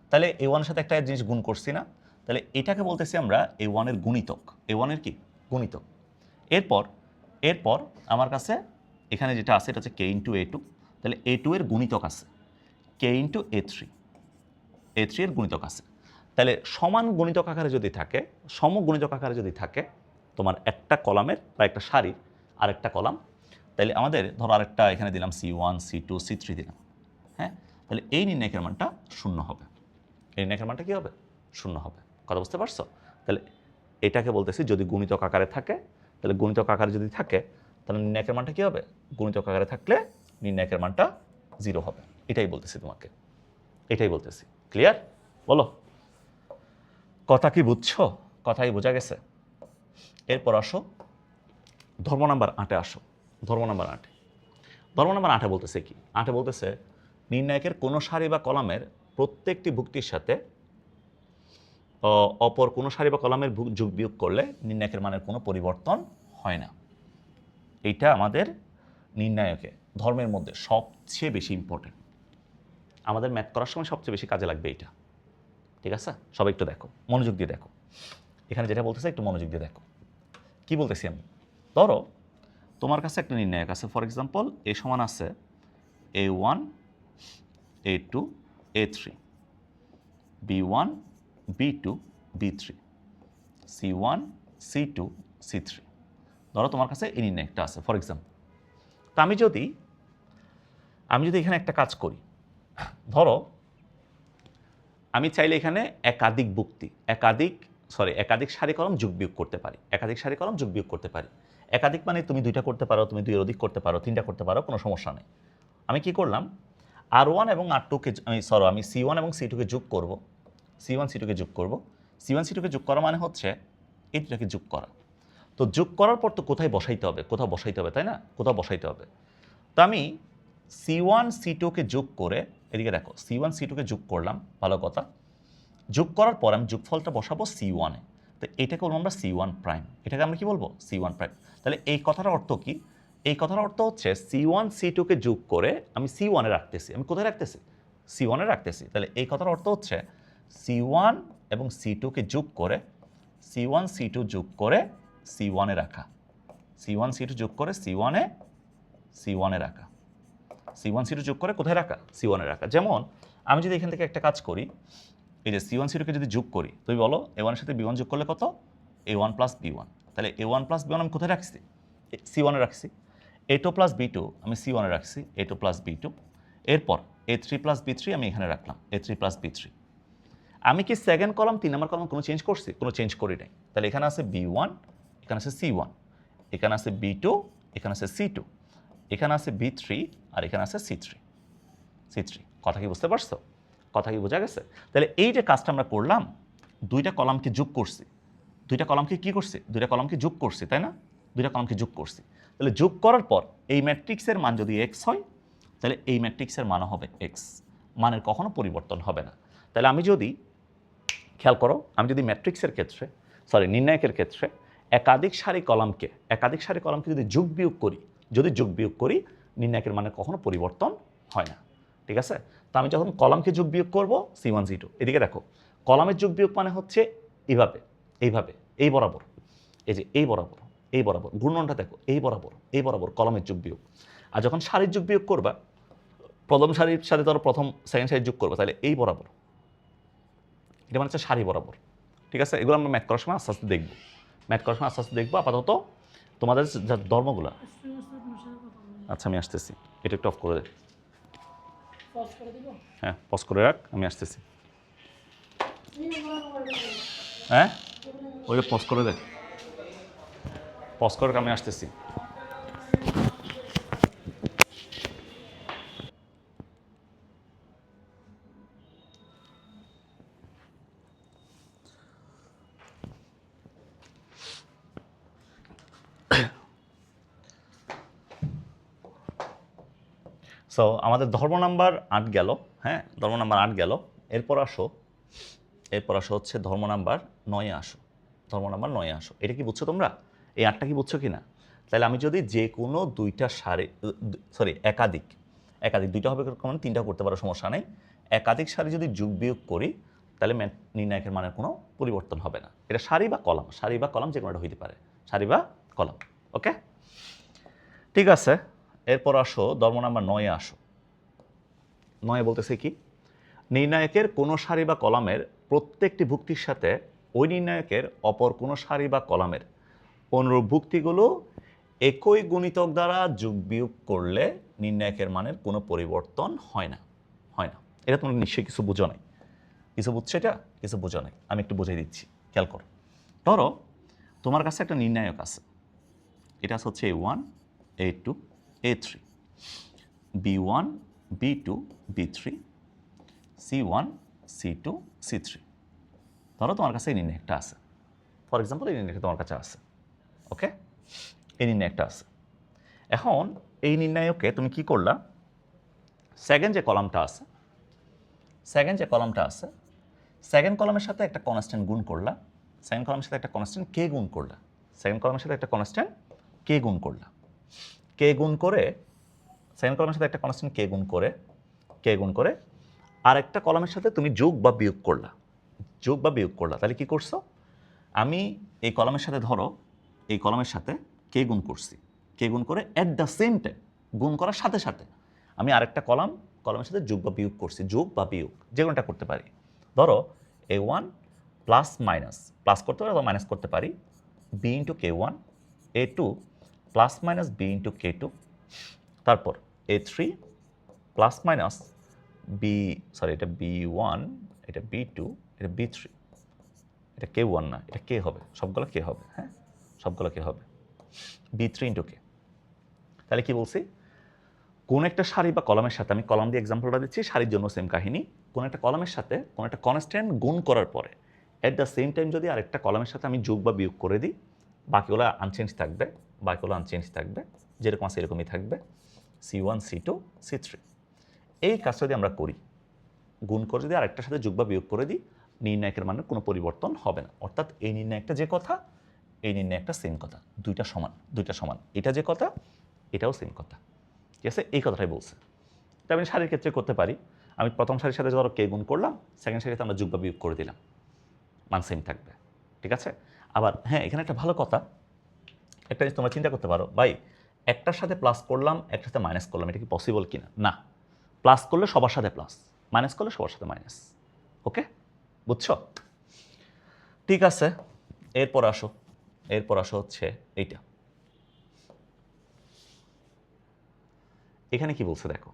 তাহলে A1 এর সাথে একটা জিনিস গুণ করছি না? তাহলে এটাকে বলতেছি আমরা A1 এর গুণিতক, A1 এর কি গুণিতক। এরপর এরপর আমার কাছে এখানে যেটা আছে এটা হচ্ছে K ইন্টু A2, তাহলে A2 এর গুণিতক আছে K ইন্টু A3, A3 এর গুণিতক আছে। তাহলে সমান গুণিতক আকারে যদি থাকে, সমগুণিতক আকারে যদি থাকে তোমার একটা কলামের বা একটা সারির আরেকটা কলাম, তাহলে আমাদের ধরো আরেকটা এখানে দিলাম C1 C2 C3 দিলাম, হ্যাঁ, তাহলে এই নির্ণায়কের মানটা 0 হবে। এই নির্ণায়কের মানটা কী হবে? 0 হবে। কথা বুঝতে পারছো? তাহলে এটাকে বলতেছি যদি গুণিতক আকারে থাকে, তাহলে গুণিতক আকারে যদি থাকে তাহলে নির্ণায়কের মানটা কী হবে? গুণিতক আকারে থাকলে নির্ণায়কের মানটা 0 হবে। এটাই বলতেছি তোমাকে, এটাই বলতেছি। ক্লিয়ার? বলো, কথা কি বুঝছো? কথাই বোঝা গেছে? এরপর আসো ধর্ম নাম্বার 8-এ আসো। ধর্ম নাম্বার 8, ধর্ম নাম্বার 8-এ বলতেছে কি? 8-এ বলতেছে নির্ণায়কের কোনো সারি বা কলামের প্রত্যেকটি ভুক্তির সাথে অপর কোনো সারি বা কলামের যোগ বিয়োগ করলে নির্ণায়কের মানের কোনো পরিবর্তন হয় না। এইটা আমাদের নির্ণায়কে ধর্মের মধ্যে সবচেয়ে বেশি ইম্পর্টেন্ট। আমাদের ম্যাথ করার সময় সবচেয়ে বেশি কাজে লাগবে এইটা, ঠিক আছে? সবাই একটু দেখো, মনোযোগ দিয়ে দেখো, এখানে যেটা বলতেছে একটু মনোযোগ দিয়ে দেখো। কি বলতেছি আমি? ধরো তোমার কাছে একটা নির্ণায়ক আছে, ফর এক্সাম্পল এ সমান আছে A1 A2 A3, B1 B2 B3, C1 C2 C3। ধরো তোমার কাছে এই নির্ণায়কটা আছে ফর এক্সাম্পল। তো আমি যদি এখানে একটা কাজ করি, ধরো আমি চাইলে এখানে একাধিক সারি কলম যোগ বিয়োগ করতে পারি, একাধিক মানে তুমি 2টা করতে পারো, তুমি 2 এর অধিক করতে পারো, 3টা করতে পারো, কোনো সমস্যা নেই। আমি কি করলাম, R1 এবং R2কে আমি C1 এবং C2কে যোগ করব, C1 C2কে যোগ করা মানে হচ্ছে এই দুটাকে যোগ করা। তো যোগ করার পর তো কোথাও বসাইতে হবে, তাই না? কোথাও বসাইতে হবে। তো আমি C1 C2কে যোগ করে, এদিকে দেখো C1 C2কে যোগ করলাম, ভালো কথা। যোগ করার পর আমি যোগফলটা বসাবো C1-এ, তো এটাকে বলবো আমরা C1 প্রাইম, এটাকে আমরা কি বলবো? C1 prime. তাহলে এই কথাটার অর্থ কি? এই কথার অর্থ হচ্ছে C1 C2কে যোগ করে আমি C1-এ রাখতেছি। আমি কোথায় রাখতেছি? C1-এ রাখতেছি। তাহলে এই কথার অর্থ হচ্ছে C1 এবং C2কে যোগ করে C1 C2 যোগ করে C1-এ রাখা, C1 C2 যোগ করে C1-এ রাখা, C1 C2 যোগ করে কোথায় রাখা? C1-এ রাখা। যেমন আমি যদি এখান থেকে একটা কাজ করি, এই যে C1 C2কে যদি যোগ করি, তুমি বলো A1 এর সাথে B1 যোগ করলে কত? A1 plus B1। তাহলে A1 প্লাস B1 আমি কোথায় রাখছি? C1-এ রাখছি। A2 প্লাস B2 আমি C1-এ রাখছি, A2 প্লাস B2। এরপর A3 প্লাস B3 আমি এখানে রাখলাম, A3 প্লাস B3। আমি কি সেকেন্ড কলাম 3 নম্বর কলাম কোনো চেঞ্জ করছি? কোনো চেঞ্জ করি নাই। তাহলে এখানে আছে B1, এখানে আছে C1, এখানে আছে B2, এখানে আছে C2, এখানে আছে B3, আর এখানে আছে C3। কথা কি বুঝতে পারছো? কথা কি বোঝা গেছে? তাহলে এই যে কাজটা আমরা করলাম, 2টা কলামকে যোগ করছি, 2টা কলামকে কি করছি? 2টা কলামকে যোগ করছি, তাই না? 2টা কলামকে যোগ করছি। তাহলে যোগ করার পর এই ম্যাট্রিক্সের মান যদি x হয়, তাহলে এই ম্যাট্রিক্সের মানও হবে x, মানের কখনো পরিবর্তন হবে না। তাহলে আমি যদি খেয়াল করো, আমি যদি ম্যাট্রিক্সের ক্ষেত্রে নির্ণায়কের ক্ষেত্রে একাধিক সারি কলামকে যদি যোগ বিয়োগ করি, নির্ণায়কের মানে কখনো পরিবর্তন হয় না, ঠিক আছে? তো আমি যখন কলামকে যোগ বিয়োগ করবো C1 C2, এদিকে দেখো কলামের যোগ বিয়োগ মানে হচ্ছে এইভাবে এই বরাবর, এই যে এই বরাবর ঘূর্ণনটা দেখো, এই বরাবর কলামের যোগ বিয়োগ। আর যখন সারির যোগ বিয়োগ করবা, প্রথম সারির সাথে ধরো সেকেন্ড সারির যোগ করবা, তাহলে এই বরাবর, এটা মানে হচ্ছে সারি বরাবর, ঠিক আছে? এগুলো আমরা ম্যাথ করার সময় আস্তে আস্তে দেখবো। আপাতত তোমাদের যা ধর্মগুলো, আচ্ছা আমি আসতেছি, এটা একটু অফ করে দে। হ্যাঁ পজ করে রাখ, আমি আসতেছি। হ্যাঁ ওইটা পজ করে দে, আমি আসতেছি। সো আমাদের ধর্ম নাম্বার 8 গেল, হ্যাঁ ধর্ম নাম্বার 8 গেল। এরপর আসো হচ্ছে ধর্ম নাম্বার 9-এ আসো। এটা কি বুঝছো তোমরা? এই 8টা কি বুঝছো কি না? তাহলে আমি যদি যে কোনো 2টা সারি, একাধিক 2টা হবে, কারণ 3টা করতে পারো, সমস্যা নেই। একাধিক সারি যদি যোগ বিয়োগ করি, তাহলে নির্ণায়কের মানের কোনো পরিবর্তন হবে না। এটা সারি বা কলাম যে কোনোটা হইতে পারে, সারি বা কলাম। ওকে, ঠিক আছে। এরপর আসো ধর্ম নাম্বার 9-এ আসো। 9-এ বলতেছে কি? নির্ণায়কের কোনো সারি বা কলামের প্রত্যেকটি ভুক্তির সাথে ওই নির্ণায়কের অপর কোনো সারি বা কলামের অনুরূপ ভুক্তিগুলো একই গুণিতক দ্বারা যোগ বিয়োগ করলে নির্ণায়কের মানের কোনো পরিবর্তন হয় না। এটা তোমরা নিশ্চয়ই কিছু বুঝো নাই। কিছু বুঝছো? এটা কিছু বুঝো নাই, আমি একটু বুঝিয়ে দিচ্ছি, খেয়াল করো। ধরো তোমার কাছে একটা নির্ণায়ক আছে, এটা হচ্ছে A1 A2 A3, B1 B2 B3, C1 C2 C3। ধরো তোমার কাছে এই নির্ণায়কটা আছে, ফর এক্সাম্পল এই নির্ণায়কটা তোমার কাছে আছে। ওকে, এই নির্ণায়কটা আছে। এখন এই নির্ণায়কে তুমি কি করলা? সেকেন্ড যে কলামটা আছে, সেকেন্ড কলামের সাথে একটা কনস্ট্যান্ট গুণ করলা, সেকেন্ড কলামের সাথে একটা কনস্ট্যান্ট কে গুণ করলা, সেকেন্ড কলামের সাথে একটা কনস্ট্যান্ট কে গুণ করলা। সেকেন্ড কলামের সাথে একটা কনস্ট্যান্ট কে গুণ করে আরেকটা কলামের সাথে তুমি যোগ বা বিয়োগ করলা, যোগ বা বিয়োগ করলা, তাহলে কি করছো? আমি এই কলামের সাথে ধরো এই কলামের সাথে কে গুণ করছি, কে গুণ করে অ্যাট দ্য সেম টাইম, গুণ করার সাথে সাথে আমি আরেকটা কলামের সাথে যোগ বা বিয়োগ করছি, যোগ বা বিয়োগ যে কোনোটা করতে পারি। ধরো A1 প্লাস মাইনাস, প্লাস করতে পারি অথবা মাইনাস করতে পারি, B into K1, A2 plus minus B into K2, তারপর A3 প্লাস মাইনাস এটা B1, এটা B2, এটা B3, এটা K1 না, এটা কে হবে, সবগুলো কে হবে, হ্যাঁ সবগুলো কে হবে, B3 ইন্টু কে। তাহলে কি বলছি, কোন একটা সারি বা কলামের সাথে, আমি কলাম দিয়ে এক্সাম্পলটা দিচ্ছি, সারির জন্য সেম কাহিনী, কোন একটা কলামের সাথে কোন একটা কনস্ট্যান্ট গুণ করার পরে অ্যাট দ্য সেম টাইম যদি আরেকটা কলামের সাথে আমি যোগ বা বিয়োগ করে দিই, বাকিগুলো আনচেঞ্জ থাকবে, বাকিগুলো আনচেঞ্জ থাকবে, যেরকম আছে এরকমই থাকবে, C1 C2 C3। এই কাজটা যদি আমরা করি, গুণ করে যদি আরেকটার সাথে যোগ বা বিয়োগ করে দিই, নির্ণায়কের মানে কোনো পরিবর্তন হবে না। অর্থাৎ এই নির্ণায়কটা যে কথা, এই নির্ণায়কটা সেম কথা, দুইটা সমান, এটা যে কথা এটাও সেম কথা, ঠিক আছে, এই কথাটাই বলছে। এটা আমি সারির ক্ষেত্রে করতে পারি, আমি প্রথম সারির সাথে ধরো কে গুণ করলাম, সেকেন্ড সারিতে আমরা যোগ বা বিয়োগ করে দিলাম, মান সেম থাকবে, ঠিক আছে। আবার হ্যাঁ, এখানে একটা ভালো কথা, একটা জিনিস তোমরা চিন্তা করতে পারো, ভাই একটার সাথে প্লাস করলাম, একটার সাথে মাইনাস করলাম, এটা কি পসিবল কিনা? না, প্লাস করলে সবার সাথে প্লাস, মাইনাস করলে সবার সাথে মাইনাস, ওকে, বুঝছো? ঠিক আছে, এরপর আসো হচ্ছে এইটা। এখানে কি বলছে দেখো,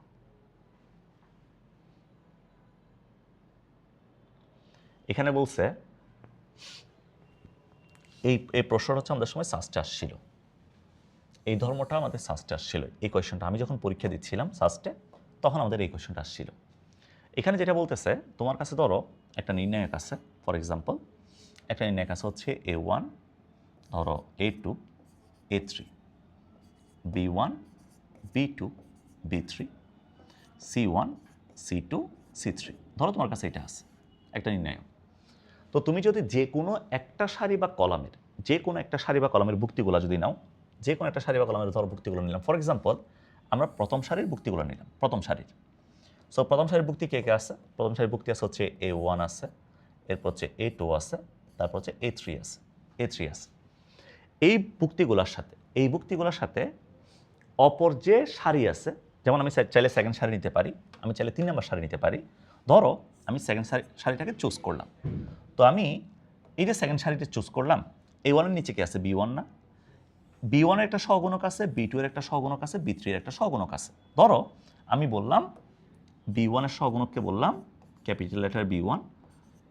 এখানে বলছে এই প্রশ্নটা হচ্ছে আমাদের সময় সাস্টে আসছিল, এই ধর্মটা আমাদের সাস্টে আসছিল, এই কোয়েশ্চনটা আমি যখন পরীক্ষা দিচ্ছিলাম সাস্টে, তখন আমাদের এই কোয়েশ্চনটা আসছিল। এখানে যেটা বলতেছে, তোমার কাছে ধরো একটা নির্ণায়ক আছে, ফর এক্সাম্পল একটা নির্ণায়ক আছে হচ্ছে A1, ধরো A2 A3, B1 B2 B3, C1 C2 C3, ধরো তোমার কাছে এটা আছে একটা নির্ণায়ক। তো তুমি যদি যে কোনো একটা সারি বা কলামের ভুক্তিগুলো যদি নাও, যে কোনো একটা সারি বা কলামের ধরো ভুক্তিগুলো নিলাম, ফর এক্সাম্পল আমরা প্রথম সারির ভুক্তিগুলো নিলাম, প্রথম সারির। সো প্রথম সারির ভুক্তি কে কে আছে? প্রথম সারির ভুক্তি আছে হচ্ছে A1 আছে, এরপর হচ্ছে A2 আছে, তারপর হচ্ছে A3 আছে, আছে। এই ভুক্তিগুলোর সাথে অপর যে সারি আছে, যেমন আমি চাইলে সেকেন্ড সারি নিতে পারি, আমি চাইলে 3 নম্বর সারি নিতে পারি। ধরো আমি সেকেন্ড সারিটাকে চুজ করলাম, তো আমি এই যে সেকেন্ড সারিটা চুজ করলাম, A1 এর নিচে কি আছে? B1 না? B1 এর একটা সহগুণক আছে, B2 এর একটা সহগুণক আছে, B3 এর একটা সহগুণক আছে। ধরো আমি বললাম B1 এর সহগুণককে বললাম ক্যাপিটাল লেটার B1,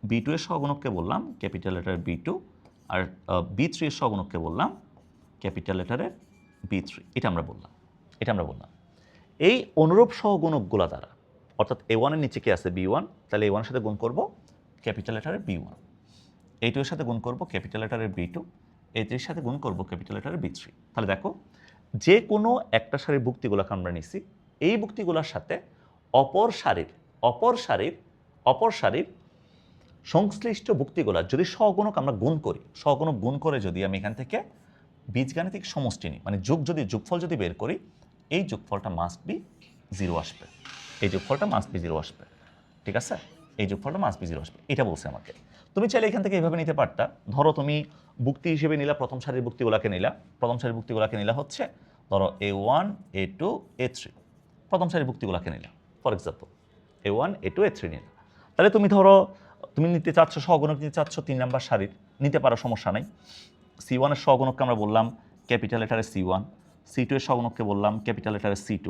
B2 এর সহগুণককে বললাম ক্যাপিটাল লেটার B2, আর B3 এর সহগুণককে বললাম ক্যাপিটাল লেটারের B3। এটা আমরা বললাম। এই অনুরূপ সহগুণকগুলো দ্বারা, অর্থাৎ A1 এর নিচে কি আছে? B1, তাহলে A1 এর সাথে গুণ করব ক্যাপিটাল লেটারের B1, A2 এর সাথে গুণ করব ক্যাপিটাল লেটারের B2, A3 এর সাথে গুণ করব ক্যাপিটাল লেটারের B3। তাহলে দেখো, যে কোনো একটা সারির ভুক্তিগুলোকে আমরা নিছি, এই ভুক্তিগুলোর সাথে অপর সারির সংশ্লিষ্ট ভুক্তিগুলো যদি সহগুণক আমরা গুণ করি, সহগুণক গুণ করে যদি আমি এখান থেকে বীজগাণিতিক সমষ্টি নিই, মানে যোগফল যদি বের করি, এই যোগফলটা মাস্ট বি 0 আসবে, ঠিক আছে, এই যোগফলটা মাস্ট বি 0 আসবে, এটা বলছে আমাকে। তুমি চাইলে এখান থেকে এইভাবে নিতে পারতা, ধরো তুমি ভুক্তি হিসেবে নিলা প্রথম সারির ভুক্তিগুলোকে নিলা হচ্ছে ধরো A1 A2 A3, প্রথম সারির ভুক্তিগুলোকে নিলা, for example A1 A2 A3 নিলা। তাহলে তুমি ধরো তুমি নিতে চাচ্ছ, সহগুণক নিতে চাচ্ছ 3 নাম্বার সারির, নিতে পারো, সমস্যা নাই। C1 এর সহগুণককে আমরা বললাম ক্যাপিটাল লেটারে C1, C2 এর সহগুণককে বললাম ক্যাপিটাল লেটারে C2,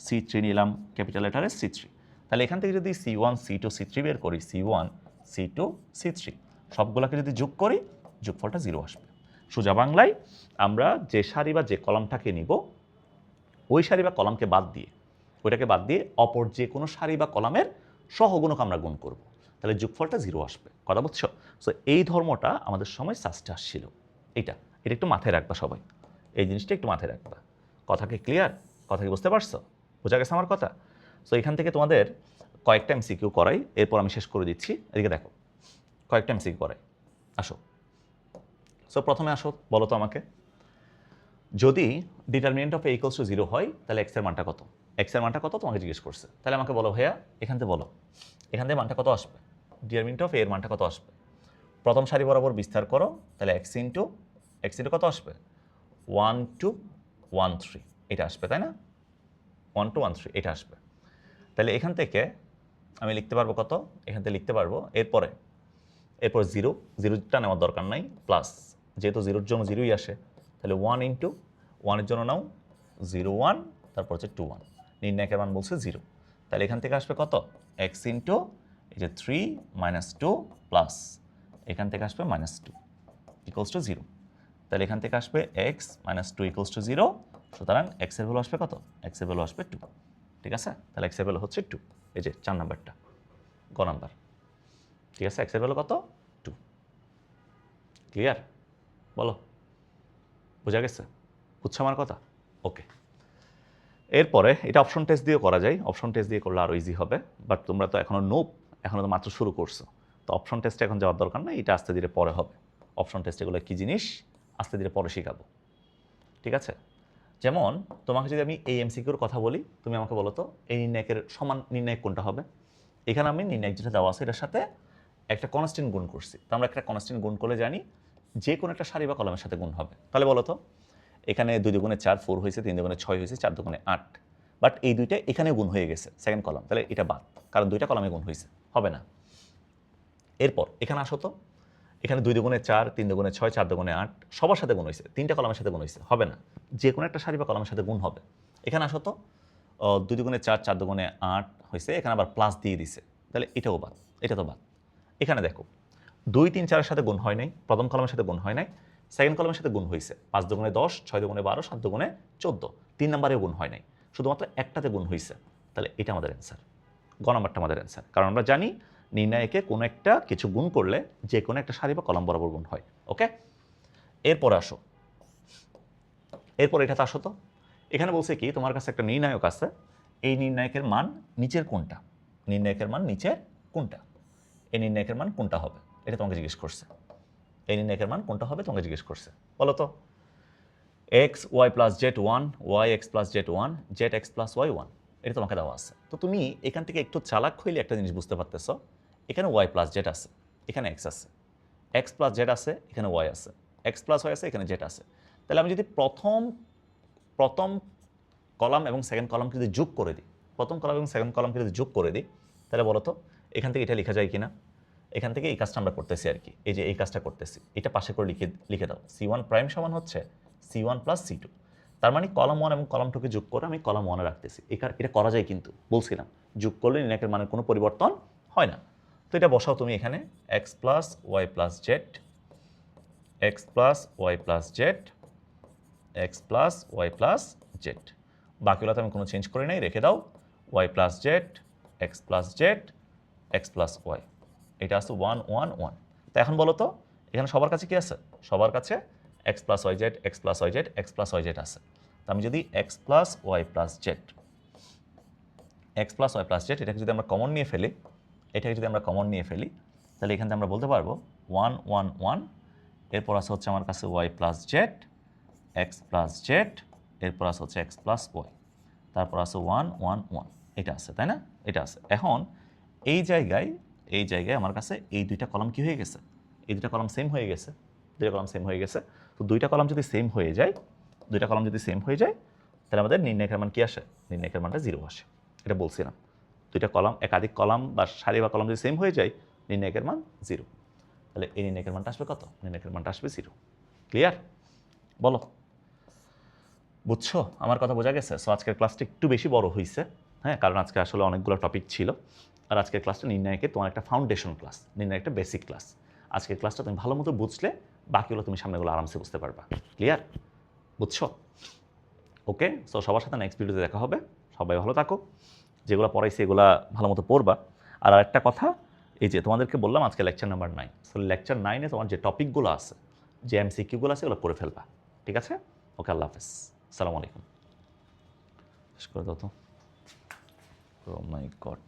C3 নিলাম ক্যাপিটাল লেটারে C3। তাহলে এখান থেকে যদি C1 C2 C3 বের করি, C1 C2 C3 সবগুলোকে যদি যোগ করি, যোগফলটা 0 আসবে। সোজা বাংলায় আমরা যে সারি বা যে কলামটাকে নিব, ওই সারি বা কলামকে বাদ দিয়ে অপর যে কোনো সারি বা কলামের সহগুণক আমরা গুণ করব, তাহলে যোগফলটা 0 আসবে। কথা বুঝছো? সো এই ধর্মটা আমাদের সময় সাস্টে আসছিল। এটা একটু মাথায় রাখবা সবাই, এই জিনিসটা একটু মাথায় রাখবা। কথা কি ক্লিয়ার? কথা কি বুঝতে পারছো? বোঝা গেছে আমার কথা? সো এখান থেকে তোমাদের কয়েকটা এমসিকিউ করাই, এরপর আমি শেষ করে দিচ্ছি। এদিকে দেখো, কয়েকটা এমসিকিউ করাই, আসো। সো প্রথমে আসো, বলো তো আমাকে, যদি determinant of a equals to 0 হয়, তাহলে x এর মানটা কত? তোমাকে জিজ্ঞেস করছে। তাহলে আমাকে বলো ভাইয়া, এখান থেকে বলো এখান থেকে মানটা কত আসবে, ডিটারমিনেন্ট অফ এর মানটা কত আসবে, প্রথম সারি বরাবর বিস্তার করো, তাহলে এক্স ইন্টু কত আসবে 1 2 1 3 এটা আসবে, তাই না 1 2 1 3 এটা আসবে। তাহলে এখান থেকে আমি লিখতে পারবো কত, এখান থেকে লিখতে পারবো এরপর জিরোটা নেওয়ার দরকার নাই, প্লাস যেহেতু জিরোর জন্য জিরোই আসে, তাহলে 1 ইন্টু 1-এর জন্য নাও 0 1, তারপর হচ্ছে 2 1, নির্ণায়কের মান বলছে 0, তাহলে এখান থেকে আসবে কত এক্স ইন্টু এই যে 3 -2 প্লাস এখান থেকে আসবে -2 ইকুয়ালস টু 0, তাহলে এখান থেকে আসবে এক্স -2 ইকুয়ালস টু 0, সুতরাং এক্সের ভ্যালু আসবে কত, এক্সের ভ্যালু আসবে 2, ঠিক আছে, তাহলে এক্সের ভ্যালু হচ্ছে 2, এই যে 4 নাম্বারটা গ নাম্বার, ঠিক আছে, এক্সের ভ্যালু কত 2, ক্লিয়ার, বলো বোঝা গেছে, বুঝছো আমার কথা, ওকে। এরপরে এটা অপশন টেস্ট দিয়েও করা যায়, অপশন টেস্ট দিয়ে করলে আরও ইজি হবে, বাট তোমরা তো এখনও এখনও তো মাত্র শুরু করছো, তো অপশন টেস্টে এখন যাওয়ার দরকার নেই, এটা আস্তে ধীরে পরে হবে, অপশন টেস্ট এগুলো কী জিনিস আস্তে ধীরে পরে শেখাবো, ঠিক আছে। যেমন তোমাকে যদি আমি এই এমসিকিউর কথা বলি, তুমি আমাকে বলো তো এই নির্ণায়কের সমান নির্ণায়ক কোনটা হবে, এখানে আমি নির্ণায়ক যেটা দেওয়া আছে এটার সাথে একটা কনস্ট্যান্ট গুণ করছি, তো আমরা একটা কনস্ট্যান্ট গুণ করলে জানি যে কোনো একটা সারি বা কলমের সাথে গুণ হবে, তাহলে বলো তো এখানে 2 দুগুণে 4 4 হয়েছে, 3 দুগুণে 6 হয়েছে, 4 দুগুণে 8, বাট এই দুইটা এখানে গুণ হয়ে গেছে সেকেন্ড কলাম, তাহলে এটা বাদ, কারণ দুইটা কলামে গুণ হয়েছে, হবে না। এরপর এখানে আসো তো, এখানে 2 দুগুণে 4, 3 দুগুণে 6, 4 দুগুণে 8 সবার সাথে গুণ হয়েছে, 3টা কলামের সাথে গুণ হয়েছে, হবে না, যে কোনো একটা সারি বা কলামের সাথে গুণ হবে। এখানে আসো তো 2 দুগুণে 4, 4 দুগুণে 8 হয়েছে, এখানে আবার প্লাস দিয়ে দিছে, তাহলে এটাও বাদ, এটা তো বাদ। এখানে দেখো 2 3 4-এর সাথে গুণ হয় নাই, প্রথম কলামের সাথে গুণ হয় নাই, সেকেন্ড কলামের সাথে গুণ হয়েছে, 5 দুগুণে 10, 6 দুগুণে 12, 7 দুগুণে 14, 3 নম্বরে গুণ হয় নাই, শুধুমাত্র একটাতে গুণ হয়েছে, তাহলে এটা আমাদের অ্যান্সার, গ নাম্বারটা আমাদের অ্যান্সার, কারণ আমরা জানি নির্ণায়কে কোনো একটা কিছু গুণ করলে যে কোনো একটা সারি বা কলাম বরাবর গুণ হয়, ওকে। এরপরে আসো, এরপর এটাতে আসো তো, এখানে বলছে কি তোমার কাছে একটা নির্ণায়ক আছে, এই নির্ণায়কের মান নিচের কোনটা, নির্ণায়কের মান নিচের কোনটা, এই নির্ণায়কের মান কোনটা হবে এটা তোমাকে জিজ্ঞেস করছে, এই নির্ণায়কের মান কোনটা হবে তোমাকে জিজ্ঞেস করছে, বলো তো x y plus z 1, y x plus z 1, z x plus y 1, এটা তোমাকে দেওয়া আছে। তো তুমি এখান থেকে একটু চালাক হইলে একটা জিনিস বুঝতে পারতেছো, এখানে ওয়াই প্লাস জেড আছে, এখানে এক্স আছে, এক্স প্লাস জেড আছে, এখানে ওয়াই আছে, এক্স প্লাস ওয়াই আছে, এখানে জেড আছে, তাহলে আমি যদি প্রথম কলাম এবং সেকেন্ড কলামকে যদি যোগ করে দিই, প্রথম কলাম এবং সেকেন্ড কলামকে যদি যোগ করে দিই, তাহলে বলো তো এখান থেকে এটা লেখা যায় কিনা, এখান থেকে এই কাজটা আমরা করতেছি আর কি, এই যে এই কাজটা করতেছি, এটা পাশে করে লিখে দাও, C1 প্রাইম সমান হচ্ছে C1 প্লাস C2, তার মানে কলাম 1 এবং কলাম 2কে যোগ করে আমি কলাম 1-এ রাখতেছি, এটা করা যায়, কিন্তু বলছিলাম যোগ করলে নির্ণায়কের মানের কোনো পরিবর্তন হয় না। তো এটা বসাও তুমি এখানে x plus y plus z, x plus y plus z, x plus y plus z, বাকিগুলোতে আমি কোনো চেঞ্জ করি নাই, রেখে দাও y plus z, x plus z, x plus y, এটা আছে 1 1 1। তো এখন বলো তো এখানে সবার কাছে কি আছে, সবার কাছে x plus y z, x plus y z, x plus y z আছে, তো আমি যদি x plus y plus z, x plus y plus z এটাকে যদি আমরা কমন নিয়ে ফেলি, তাহলে এখান থেকে আমরা বলতে পারবো 1 1 1, এরপর আছে হচ্ছে আমার কাছে y plus z, x plus z, এরপর আছে হচ্ছে এক্স প্লাস ওয়াই, তারপর আছে 1 1 1, এটা আছে, তাই না, এটা আছে। এখন এই জায়গায় আমার কাছে এই দুইটা কলাম কি হয়ে গেছে, এই দুইটা কলাম সেম হয়ে গেছে, তো দুইটা কলাম যদি সেম হয়ে যায়, তাহলে আমাদের নির্ণায়কের মান কি আসে, নির্ণায়কের মানটা 0 আসে, এটা বলছিলাম, দুইটা কলাম একাধিক কলাম বা সারি বা কলাম যদি সেম হয়ে যায় নির্ণায়কের মান 0, তাহলে এই নির্ণায়কের মানটা আসবে কত, নির্ণায়কের মানটা আসবে 0, ক্লিয়ার, বলো বুঝছো, আমার কথা বোঝা গেছে। সো আজকের ক্লাসটা একটু বেশি বড় হয়েছে, হ্যাঁ, কারণ আজকে আসলে অনেকগুলো টপিক ছিল, আর আজকের ক্লাসটা নির্ণায়কে তোমার একটা ফাউন্ডেশন ক্লাস, নির্ণায়ক একটা বেসিক ক্লাস, আজকের ক্লাসটা তুমি ভালো মতো বুঝলে বাকিগুলো তুমি সামনেগুলো আরামসে বুঝতে পারবা, ক্লিয়ার, বুঝছো, ওকে। সো সবার সাথে নেক্সট ভিডিওতে দেখা হবে, সবাই ভালো থাকো, যেগুলো পড়াইছি এগুলো ভালো মতো পড়বা। আর আরেকটা কথা, এই যে তোমাদেরকে বললাম আজকে লেকচার নাম্বার 9, সো লেকচার 9-এ তোমার যে টপিকগুলো আছে, যে MCQ-গুলো আছে এগুলো পড়ে ফেলবা, ঠিক আছে, ওকে, আল্লাহ হাফেজ, আসসালামু আলাইকুম, শেষ করে দাও তো, ও মাই গড।